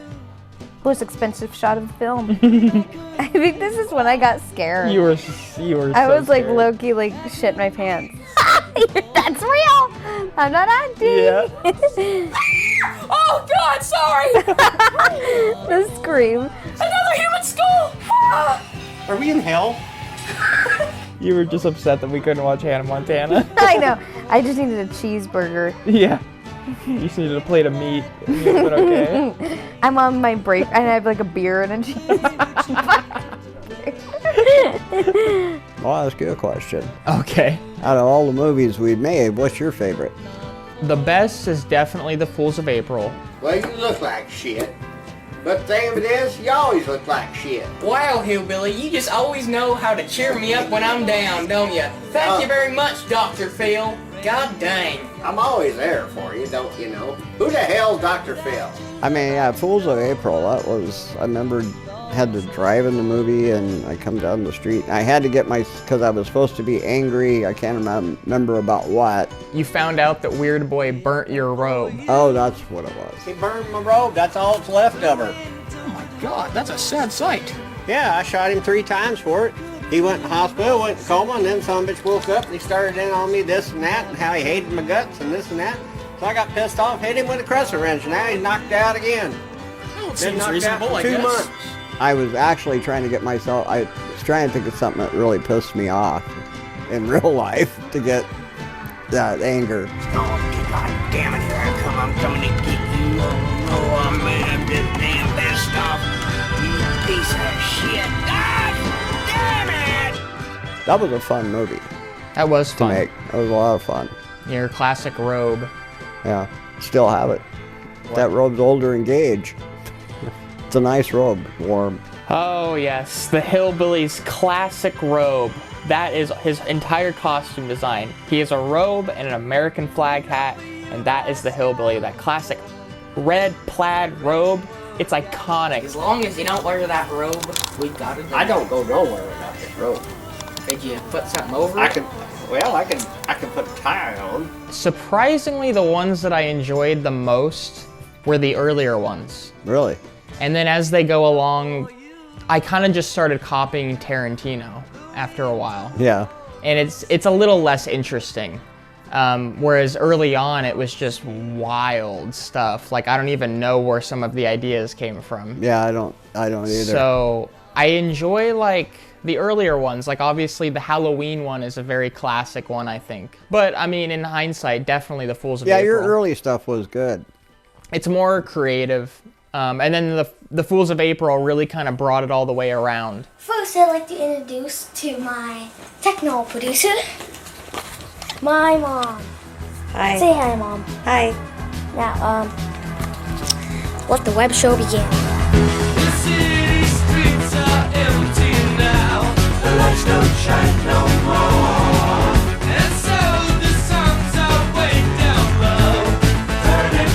Most expensive shot of the film. I think this is when I got scared. You were I was like scared. low-key like shit my pants. That's real. I'm not acting. Yeah. Oh God, sorry. The scream. Another human skull. Are we in hell? You were just upset that we couldn't watch Hannah Montana. I know. I just needed a cheeseburger. Yeah. You just needed a plate of meat. And you went okay. I'm on my break and I have like a beer and a cheeseburger. I'll ask you a question. Okay. Out of all the movies we've made, what's your favorite? The best is definitely The Fools of April. Well, you look like shit. But the thing of it is, you always look like shit. Wow, Hillbilly, you just always know how to cheer me up when I'm down, don't you? Thank you very much, Dr. Phil. God dang. I'm always there for you, don't you know? Who the hell's Dr. Phil? I mean, yeah, Fools of April, I remember had to drive in the movie and I come down the street. I had to get because I was supposed to be angry. I can't remember about what. You found out that Weird Boy burnt your robe. Oh, that's what it was. He burned my robe. That's all that's left of her. Oh my God, that's a sad sight. Yeah, I shot him 3 times for it. He went to the hospital, went to coma, and then some bitch woke up and he started in on me this and that and how he hated my guts and this and that. So I got pissed off, hit him with a crescent wrench, and now he's knocked out again. Been seems knocked reasonable, out I for 2 guess. months. I was actually trying to get myself, I was trying to think of something that really pissed me off in real life to get that anger. Oh, God damn it, here I come. I'm coming to get you. Oh, I'm mad. This damn pissed off. You piece of shit. God damn it! That was a fun movie That was to fun. make. That was a lot of fun. Your classic robe. Yeah, still have it. That robe's older than Gage. It's a nice robe, warm. Oh yes, the hillbilly's classic robe. That is his entire costume design. He has a robe and an American flag hat, and that is the hillbilly. That classic red plaid robe. It's iconic. As long as you don't wear that robe, we got it. I don't go nowhere without this robe. Did you put something over I it? can put a tie on. Surprisingly, the ones that I enjoyed the most were the earlier ones. Really? And then as they go along, I kind of just started copying Tarantino after a while. Yeah. And it's a little less interesting. Whereas early on, it was just wild stuff. Like, I don't even know where some of the ideas came from. Yeah, I don't either. So I enjoy like the earlier ones. Like, obviously the Halloween one is a very classic one, I think. But I mean, in hindsight, definitely the Fools of Yeah, April. your early stuff was good. It's more creative. And then the Fools of April really kind of brought it all the way around. First, I'd like to introduce to my techno producer, my mom. Hi. Say hi, Mom. Hi. Now, let the web show begin. The city streets are empty now. The lights don't shine no more. And so the songs are way down low. Turn it,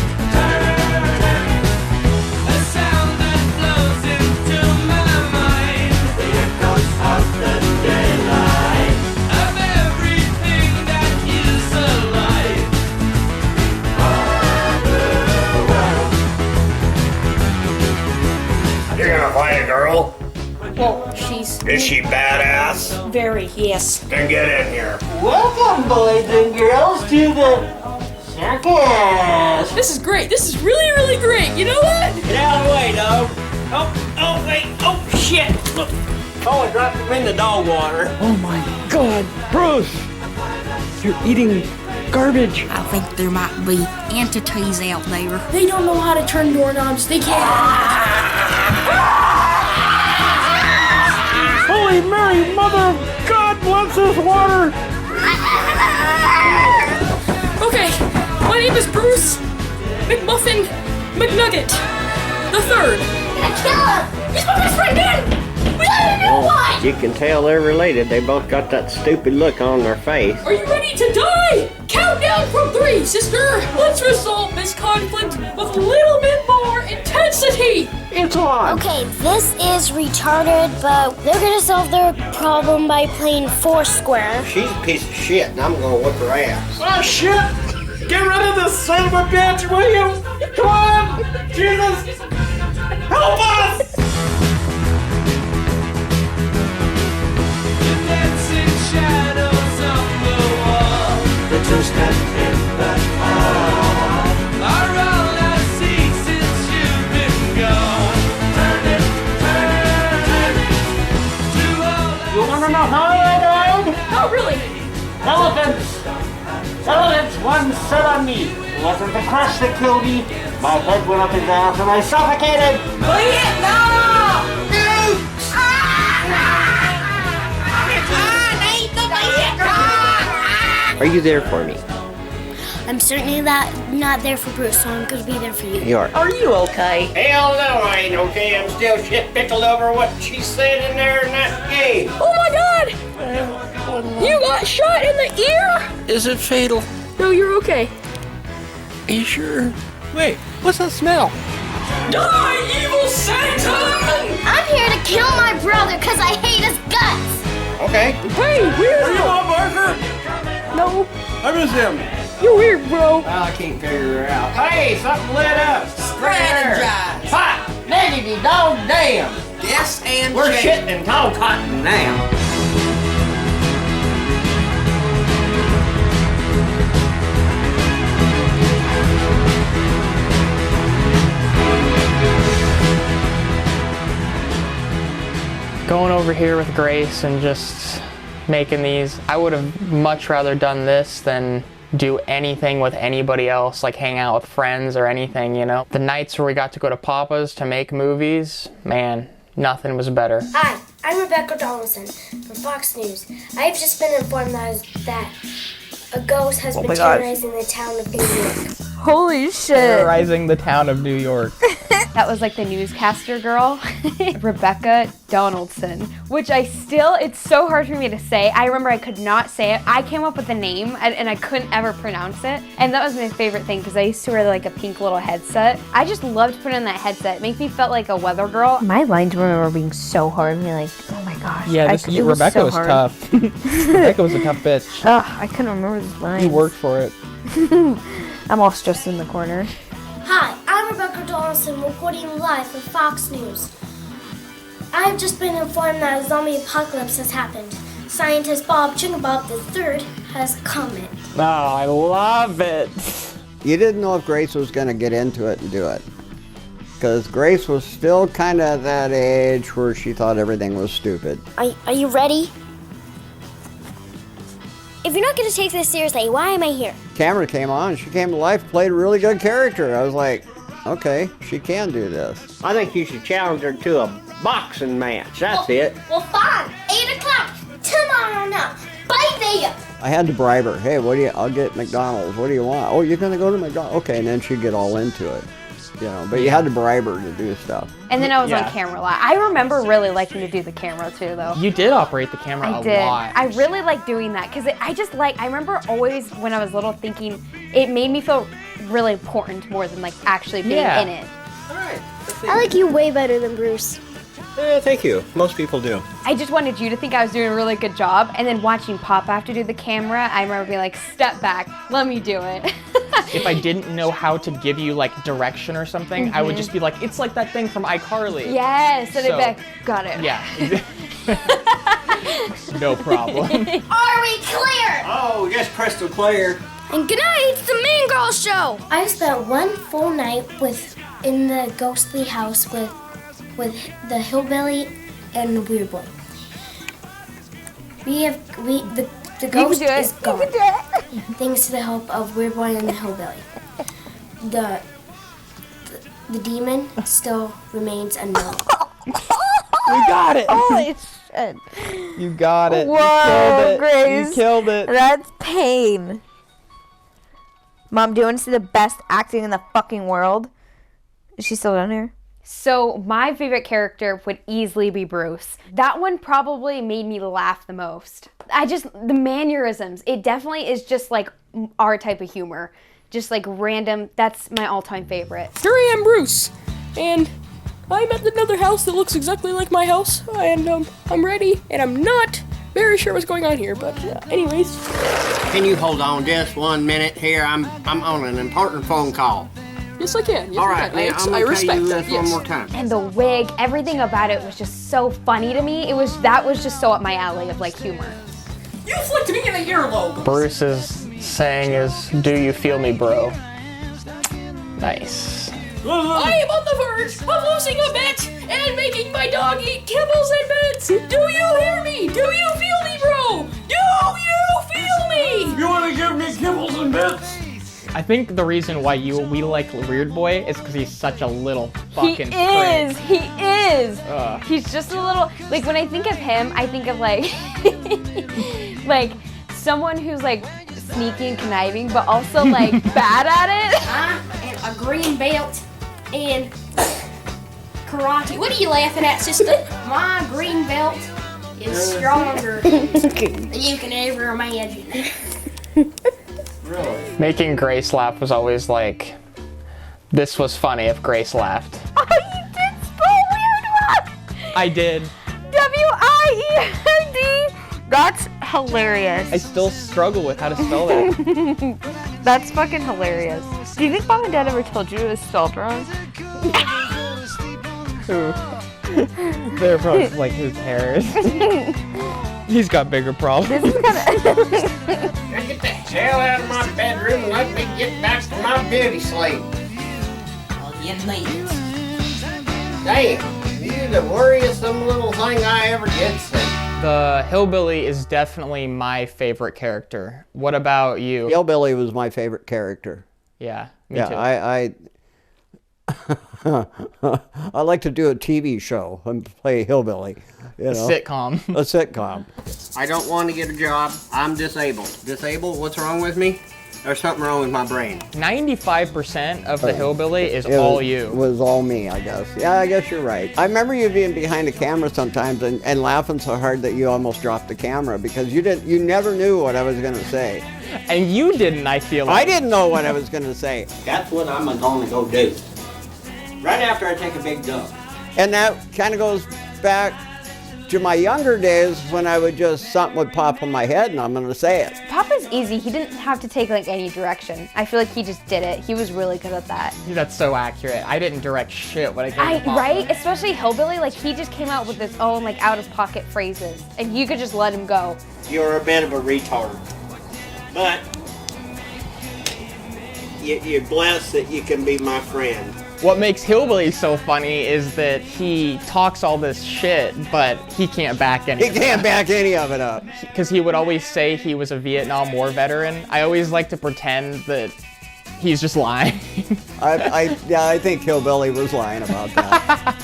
a sound that flows into my mind. The echoes of the daylight, of everything that is alive. You're gonna find a girl? Well, she's Is she badass? very, yes. Then get in here. Welcome, boys and girls, to the circus. This is great. This is really, really great. You know what? Get out of the way, dog. Oh, wait. Oh, shit. Look. Oh, I dropped him in the dog water. Oh my God, Bruce! You're eating garbage. I think there might be entities out there. They don't know how to turn doorknobs. They can't. Holy Mary, Mother of God, bless this water! Okay, my name is Bruce McMuffin McNugget the Third. Kill him! He's my best friend, man. We got a new one. You can tell they're related. They both got that stupid look on their face. Are you ready to die? Count down from 3, sister. Let's resolve this conflict with a little bit more intensity. It's on. Okay, this is retarded, but they're gonna solve their problem by playing Foursquare. She's a piece of shit, and I'm gonna whip her ass. Oh shit! Get rid of this son of a bitch, will you? Come on! Jesus! Help us! The dancing shadows on the wall, the two-step in the hall, are all I see since you've been gone. Turn it, to all You wanna know how I died? Oh, really? Elephants! Elephants once set on me. It wasn't the crush that killed me. My head went up his ass and I suffocated. Are you there for me? I'm certainly not there for Bruce, so I'm gonna be there for you. You are. Are you okay? Hell no, I ain't okay. I'm still shit pickled over what she said in there in that game. Oh my God! You got shot in the ear? Is it fatal? No, you're okay. Are you sure? Wait, what's that smell? Die, evil Satan! I'm here to kill my brother because I hate his guts. Okay. Hey, weird. Are you on Barker? No, I miss him. you're weird, bro. Well, I can't figure her out. Hey, something lit up. Strategize. Hot, negative, dog damn. Yes, and We're shake. shitting and talk cotton now. here with Grace and just making these. I would have much rather done this than do anything with anybody else, like hang out with friends or anything, you know. The nights where we got to go to Papa's to make movies, man, nothing was better. Hi, I'm Rebecca Donaldson from Fox News. I've just been informed that a ghost has been terrorizing the town of New York. Holy shit. Terrorizing the town of New York. That was like the newscaster girl, Rebecca Donaldson, which it's so hard for me to say. I remember I could not say it. I came up with the name and I couldn't ever pronounce it. And that was my favorite thing because I used to wear like a pink little headset. I just loved putting on that headset. It made me felt like a weather girl. My lines remember being so hard and like, oh my gosh. Yeah, Rebecca was tough. Rebecca was a tough bitch. Ugh, I couldn't remember these lines. You worked for it. I'm all stressed in the corner. Hi, I'm Rebecca Donaldson reporting live for Fox News. I've just been informed that a zombie apocalypse has happened. Scientist Bob Chingabob III has come in. Oh, I love it. You didn't know if Grace was going to get into it and do it. Because Grace was still kind of at that age where she thought everything was stupid. Are you ready? If you're not going to take this seriously, why am I here? Camera came on, she came to life, played a really good character. I was like, okay, she can do this. I think you should challenge her to a boxing match. That's it. Well, fine. 8 o'clock. Tomorrow now. Bye there. I had to bribe her. Hey, I'll get McDonald's. What do you want? Oh, you're going to go to McDonald's? Okay, and then she'd get all into it. You know, but you had to bribe her to do stuff. And then I was on camera a lot. I remember really liking to do the camera too, though. You did operate the camera a lot. I really like doing that because I remember always when I was little thinking it made me feel really important more than like actually being in it. All right. I like you way better than Bruce. Thank you. Most people do. I just wanted you to think I was doing a really good job, and then watching Papa have to do the camera, I remember being like, step back, let me do it. If I didn't know how to give you like direction or something, I would just be like, it's like that thing from iCarly. Yes, and I'd be like, got it. Yeah. No problem. Are we clear? Oh, just crystal clear. And good night, it's the Mean Girls Show. I spent one full night in the ghostly house with the hillbilly and the weird boy. The ghost is gone. Thanks to the help of weird boy and the hillbilly. The demon still remains unknown. We got it. Holy shit. You got it. Whoa, you killed it. Grace. You killed it. That's pain. Mom, do you want to see the best acting in the fucking world? Is she still down here? So my favorite character would easily be Bruce. That one probably made me laugh the most. The mannerisms, it definitely is just like our type of humor. Just like random, that's my all-time favorite. Here I am, Bruce, and I'm at another house that looks exactly like my house, and I'm ready, and I'm not very sure what's going on here, but anyways. Can you hold on just 1 minute here? I'm on an important phone call. Yes, I can. Yes, all right, I respect that. Yes. One more time. And the wig, everything about it was just so funny to me. That was just so up my alley of like humor. You flicked me in the earlobe. Bruce's saying is, "Do you feel me, bro?" Nice. I am on the verge of losing a bet and making my dog eat kibbles and bits. Do you hear me? Do you feel me, bro? Do you feel me? You want to give me kibbles and bits? I think the reason why we like Weird Boy is because he's such a little fucking prick. He is. Ugh. He's just a little, like when I think of him, I think of like, like someone who's like sneaky and conniving, but also like bad at it. And a green belt and karate. What are you laughing at, sister? My green belt is stronger than you can ever imagine. Really? Making Grace laugh was always like, this was funny if Grace laughed. Oh, you did spell weird one! I did. W-I-E-R-D. That's hilarious. I still struggle with how to spell that. That's fucking hilarious. Do you think Mom and Dad ever told you it was spelled wrong? Who? They're probably like, who cares? He's got bigger problems. Get the hell out of my bedroom and let me get back to my beauty sleep. Oh, you need it. Damn, You the worrisome little thing I ever did see. The hillbilly is definitely my favorite character. What about you? Hillbilly was my favorite character. Yeah, me Yeah, too. I like to do a TV show and play hillbilly. You know? A sitcom. A sitcom. I don't want to get a job. I'm disabled. Disabled? What's wrong with me? There's something wrong with my brain. 95% of the hillbilly is It all was, you. It was all me, I guess. Yeah, I guess you're right. I remember you being behind the camera sometimes and laughing so hard that you almost dropped the camera because you never knew what I was going to say. And you didn't, I feel like. I didn't know what I was going to say. That's what I'm going to go do. Right after I take a big dump. And that kind of goes back to my younger days when I would just, something would pop in my head and I'm going to say it. Papa's easy. He didn't have to take like any direction. I feel like he just did it. He was really good at that. That's so accurate. I didn't direct shit when I came to Papa. Right? Especially Hillbilly, like he just came out with his own like out-of-pocket phrases and you could just let him go. You're a bit of a retard. But you're blessed that you can be my friend. What makes Hillbilly so funny is that he talks all this shit, but he can't back any of it up. He can't back any of it up. Because he would always say he was a Vietnam War veteran. I always like to pretend that he's just lying. I think Hillbilly was lying about that.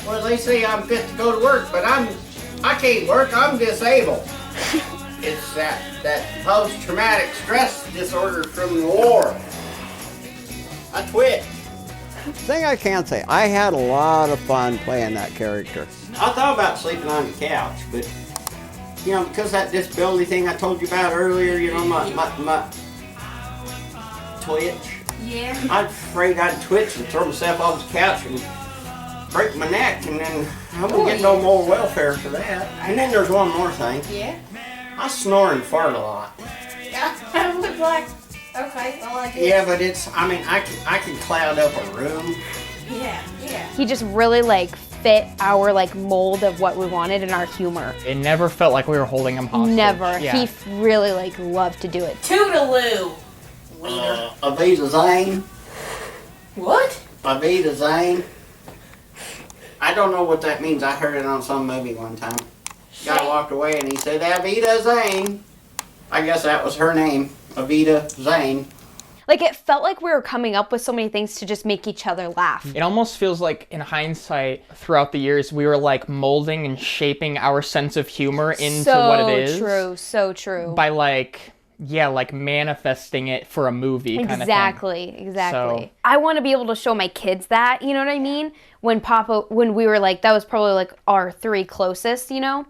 Well, they say I'm fit to go to work, but I can't work. I'm disabled. It's that post-traumatic stress disorder from the war. I twitch. Thing I can say, I had a lot of fun playing that character. I thought about sleeping on the couch, but you know, because that disability thing I told you about earlier, you know, my twitch. Yeah. I'm afraid I'd twitch and throw myself off the couch and break my neck, and then I wouldn't get no more welfare for that. And then there's one more thing. Yeah. I snore and fart a lot. Yeah. I was like, okay, well I guess. Yeah, but I can cloud up a room. Yeah. He just really like fit our like mold of what we wanted and our humor. It never felt like we were holding him hostage. Never. Yeah. He really like loved to do it. Toodaloo. Avita Zane. What? Avita Zane. I don't know what that means. I heard it on some movie one time. Guy walked away and he said, Avita Zane. I guess that was her name, Avita Zane. Like it felt like we were coming up with so many things to just make each other laugh. It almost feels like in hindsight, throughout the years, we were like molding and shaping our sense of humor into what it is. So true. By like manifesting it for a movie kind of thing. Exactly. So, I want to be able to show my kids that, you know what I mean? When we were like, that was probably like our three closest, you know?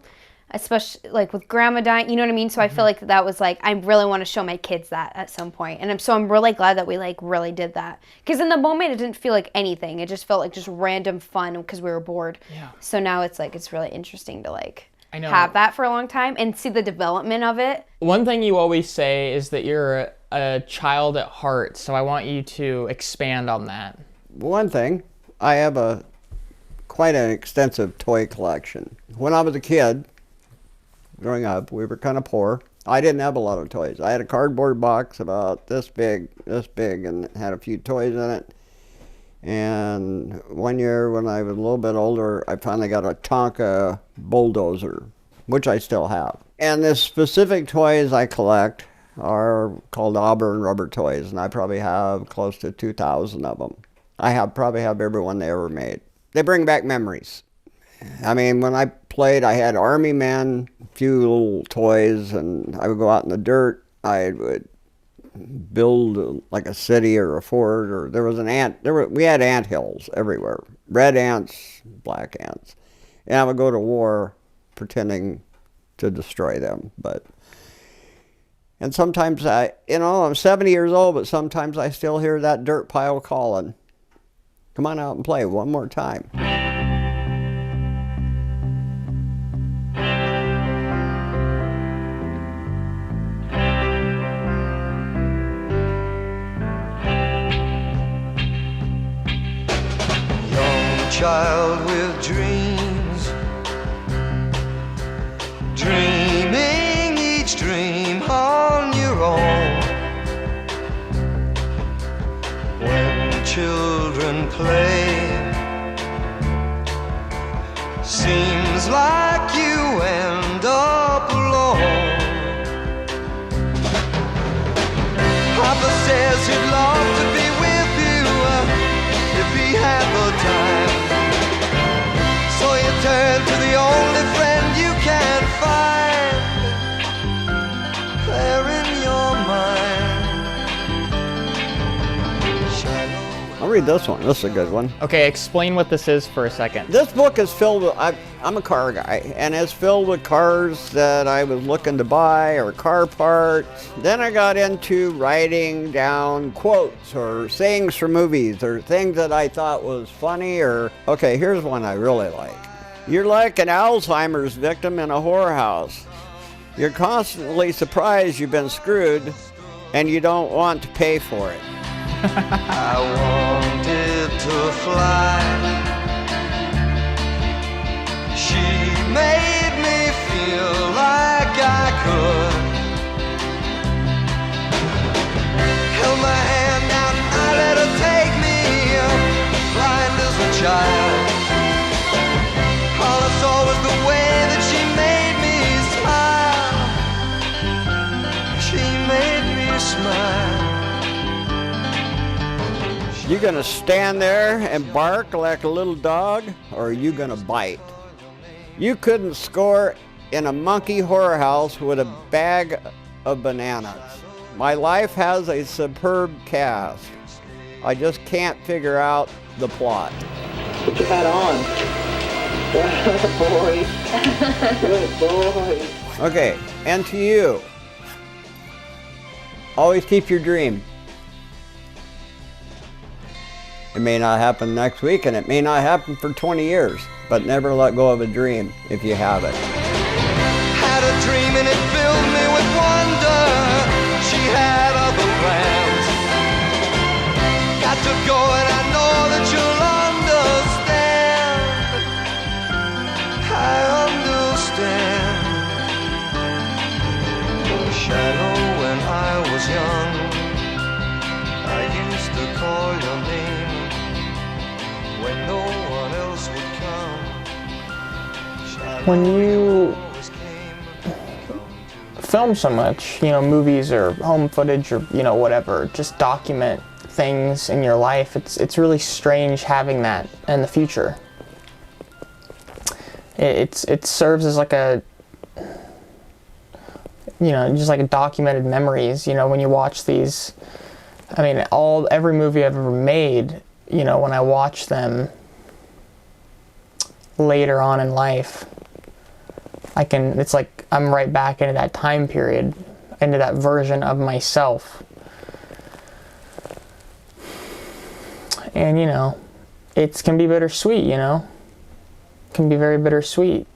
Especially like with grandma dying, you know what I mean? So I feel like that was like, I really want to show my kids that at some point. And I'm really glad that we like really did that. Because in the moment it didn't feel like anything. It just felt like just random fun because we were bored. Yeah. So now it's like, it's really interesting to like I know. have that for a long time and see the development of it. One thing you always say is that you're a child at heart. So I want you to expand on that. One thing, I have quite an extensive toy collection. When I was a kid, growing up, we were kind of poor. I didn't have a lot of toys. I had a cardboard box about this big, and it had a few toys in it. And one year when I was a little bit older, I finally got a Tonka bulldozer, which I still have. And the specific toys I collect are called Auburn rubber toys, and I probably have close to 2,000 of them. I probably have every one they ever made. They bring back memories. I mean, when I played, I had army men, a few little toys, and I would go out in the dirt. I would build like a city or a fort, or there was we had ant hills everywhere. Red ants, black ants. And I would go to war pretending to destroy them. And sometimes I'm 70 years old, but sometimes I still hear that dirt pile calling. Come on out and play one more time. Child with dreams, dreaming each dream on your own. When children play, read this one. This is a good one. Okay, explain what this is for a second. This book is filled with, I'm a car guy, and it's filled with cars that I was looking to buy or car parts. Then I got into writing down quotes or sayings from movies or things that I thought was funny or, okay, here's one I really like. You're like an Alzheimer's victim in a whorehouse. You're constantly surprised you've been screwed and you don't want to pay for it. I wanted to fly. She made me feel like I could. Held my hand out and I let her take me, blind as a child. All I saw was the way that she made me smile. She made me smile. You gonna stand there and bark like a little dog, or are you gonna bite? You couldn't score in a monkey whorehouse with a bag of bananas. My life has a superb cast. I just can't figure out the plot. Put your hat on. Good boy. Good boy. Okay, and to you, always keep your dream. It may not happen next week, and it may not happen for 20 years, but never let go of a dream if you have it. Had a dream and it filled me with wonder. She had other plans. Got to go and I know that you'll understand. I understand. Shadow, when I was young, I used to call your name when no one else would come. When you film so much, movies or home footage or, whatever, just document things in your life, it's really strange having that in the future. It serves as like a, just like a documented memories, when you watch these. I mean, every movie I've ever made, when I watch them later on in life, it's like I'm right back into that time period, into that version of myself. And, it can be bittersweet, can be very bittersweet.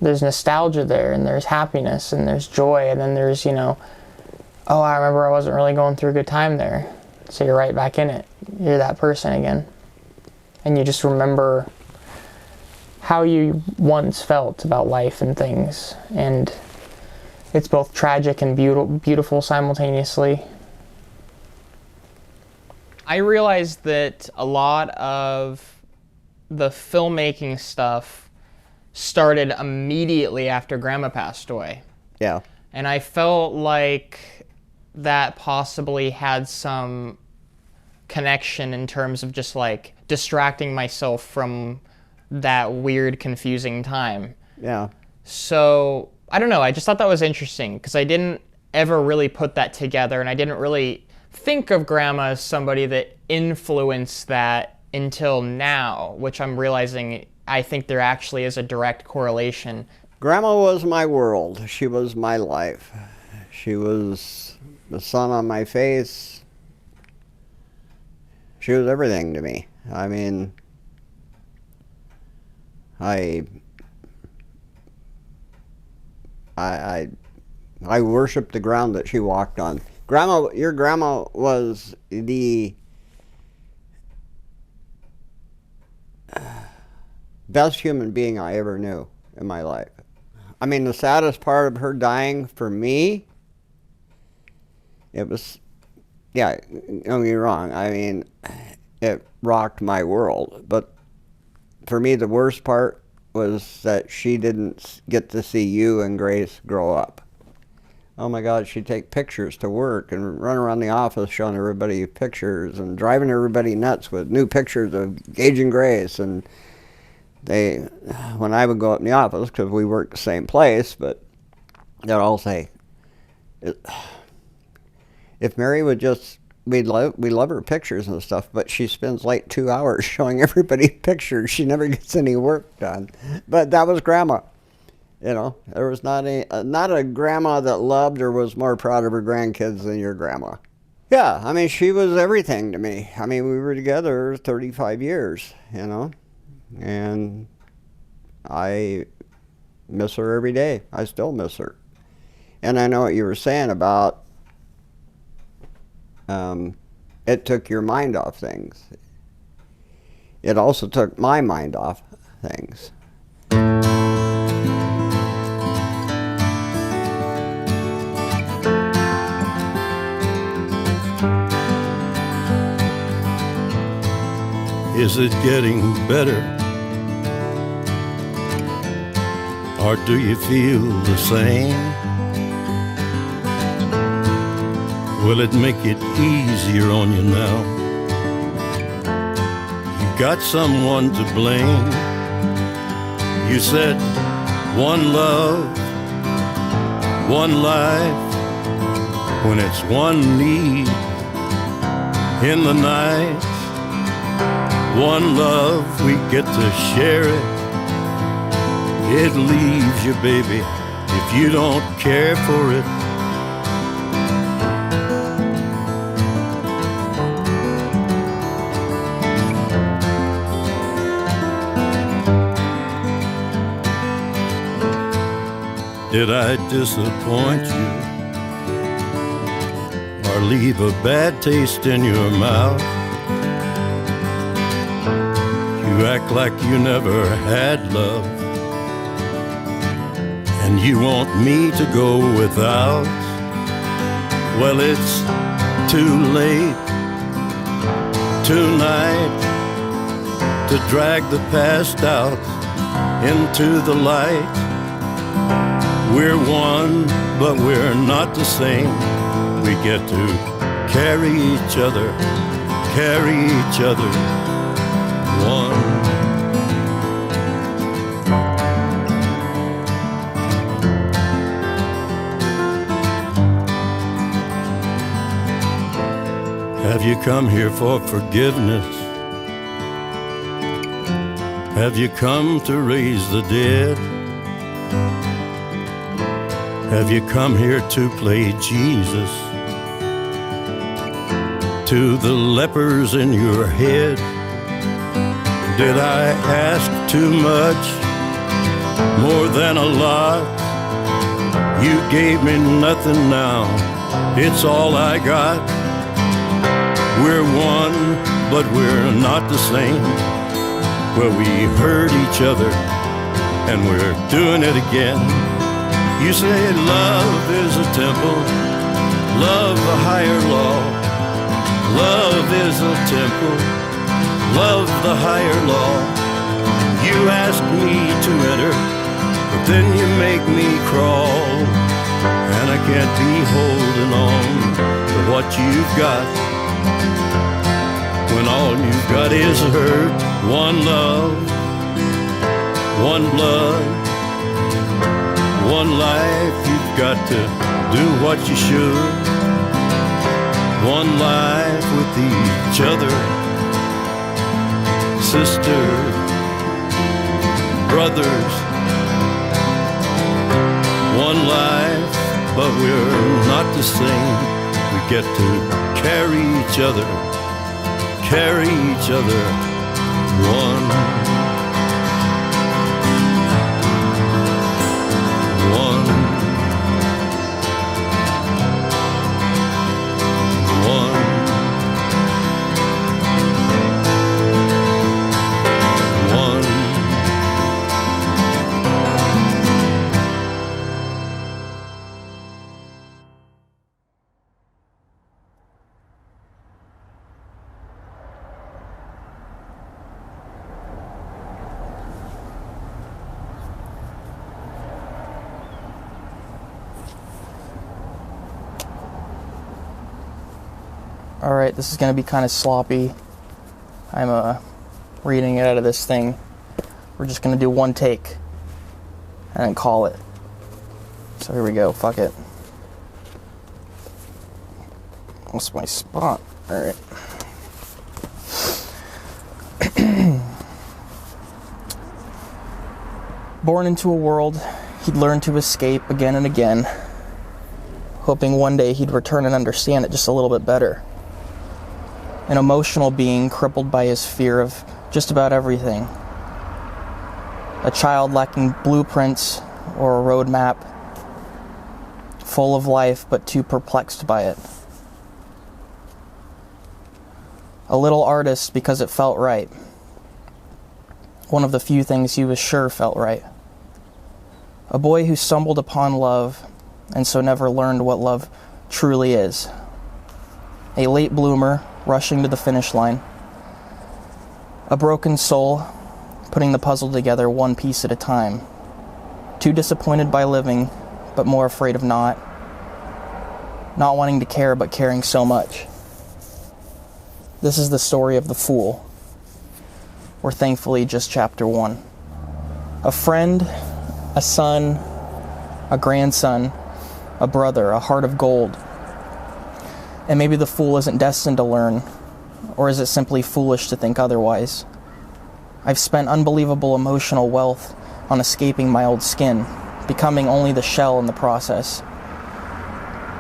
There's nostalgia there, and there's happiness, and there's joy, and then there's, oh, I remember I wasn't really going through a good time there. So you're right back in it. You're that person again. And you just remember how you once felt about life and things. And it's both tragic and beautiful simultaneously. I realized that a lot of the filmmaking stuff started immediately after Grandma passed away. Yeah. And I felt like that possibly had some connection in terms of just like distracting myself from that weird, confusing time. Yeah. So, I don't know, I just thought that was interesting because I didn't ever really put that together, and I didn't really think of Grandma as somebody that influenced that until now, which I'm realizing I think there actually is a direct correlation. Grandma was my world. She was my life. She was the sun on my face. She was everything to me. I mean, I worshiped the ground that she walked on. Your grandma was the best human being I ever knew in my life. I mean, the saddest part of her dying for me, it was, yeah, don't get me wrong, I mean, it rocked my world. But for me, the worst part was that she didn't get to see you and Grace grow up. Oh my God, she'd take pictures to work and run around the office showing everybody pictures and driving everybody nuts with new pictures of Gage and Grace. And when I would go up in the office, because we worked the same place, but they'd all say, if Mary would just we love her pictures and stuff, but she spends like 2 hours showing everybody pictures. She never gets any work done. But that was Grandma. You know, there was not a grandma that loved or was more proud of her grandkids than your grandma. Yeah, I mean, she was everything to me. I mean, we were together 35 years, you know, and I miss her every day. I still miss her. And I know what you were saying about it took your mind off things. It also took my mind off things. Is it getting better? Or do you feel the same? Will it make it easier on you now? You got someone to blame. You said one love, one life, when it's one need in the night. One love, we get to share it. It leaves you, baby, if you don't care for it. Did I disappoint you or leave a bad taste in your mouth? You act like you never had love, and you want me to go without. Well, it's too late tonight to drag the past out into the light. We're one, but we're not the same. We get to carry each other one. Have you come here for forgiveness? Have you come to raise the dead? Have you come here to play Jesus to the lepers in your head? Did I ask too much, more than a lot? You gave me nothing now, it's all I got. We're one, but we're not the same. Well, we hurt each other, and we're doing it again. You say love is a temple, love the higher law. Love is a temple, love the higher law. You ask me to enter, but then you make me crawl. And I can't be holding on to what you've got, when all you've got is hurt. One love, one blood, one life. You've got to do what you should. One life with each other, sisters, brothers. One life, but we're not the same. We get to carry each other one. Alright, this is going to be kind of sloppy. I'm reading it out of this thing. We're just going to do one take and then call it. So here we go, fuck it. What's my spot? Alright. Born into a world he'd learned to escape again and again, hoping one day he'd return and understand it just a little bit better. An emotional being crippled by his fear of just about everything. A child lacking blueprints or a roadmap, full of life but too perplexed by it. A little artist because it felt right. One of the few things he was sure felt right. A boy who stumbled upon love and so never learned what love truly is. A late bloomer rushing to the finish line. A broken soul putting the puzzle together one piece at a time. Too disappointed by living, but more afraid of not. Not wanting to care, but caring so much. This is the story of the fool. Or thankfully just chapter 1. A friend, a son, a grandson, a brother, a heart of gold. And maybe the fool isn't destined to learn, or is it simply foolish to think otherwise? I've spent unbelievable emotional wealth on escaping my old skin, becoming only the shell in the process.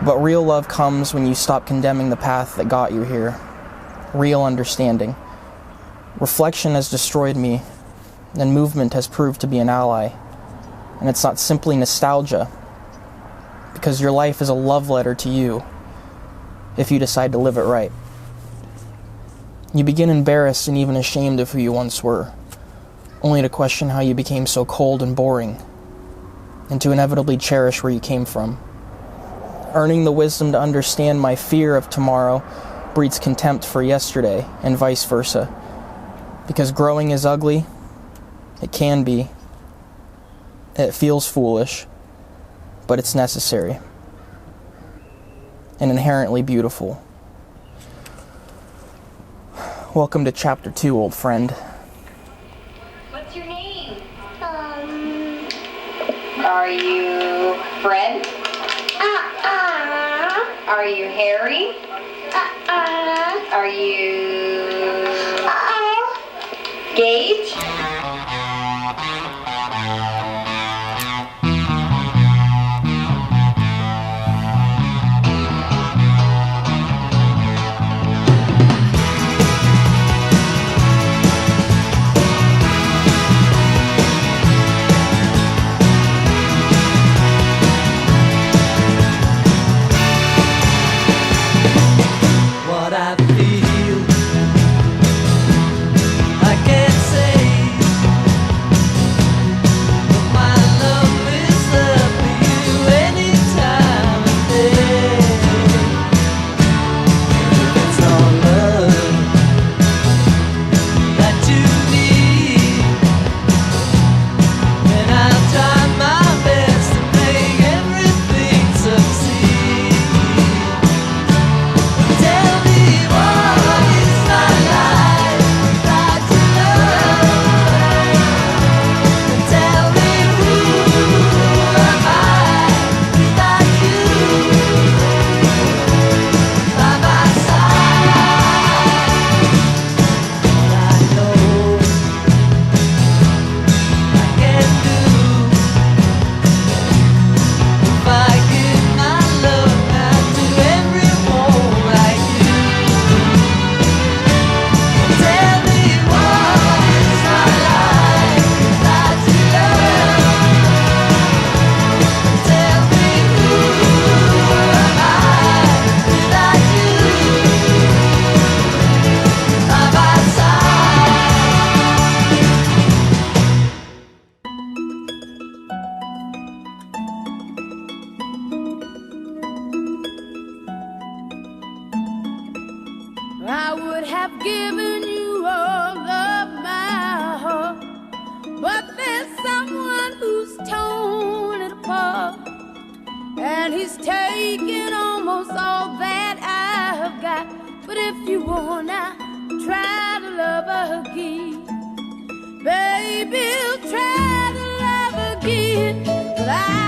But real love comes when you stop condemning the path that got you here. Real understanding. Reflection has destroyed me, and movement has proved to be an ally. And it's not simply nostalgia, because your life is a love letter to you, if you decide to live it right. You begin embarrassed and even ashamed of who you once were, only to question how you became so cold and boring, and to inevitably cherish where you came from. Earning the wisdom to understand my fear of tomorrow breeds contempt for yesterday, and vice versa. Because growing is ugly, it can be, it feels foolish, but it's necessary, and inherently beautiful. Welcome to chapter 2, old friend. What's your name? Are you Fred? Are you Harry? Are you Gage? What I feel, I can't say. But my love is there for you any time of day. If it's all love that you need, then I'll try my best to make everything succeed. Tell me what is my life without your love? Tell me who am I without you by my side? All I know I can do if I give my love out to everyone like you. Tell me what is my life without your love? Tell me who am I without you by my side? I would have given you all of my heart, but there's someone who's torn it apart, and he's taken almost all that I've got. But if you wanna try to love again, baby, try to love again. But I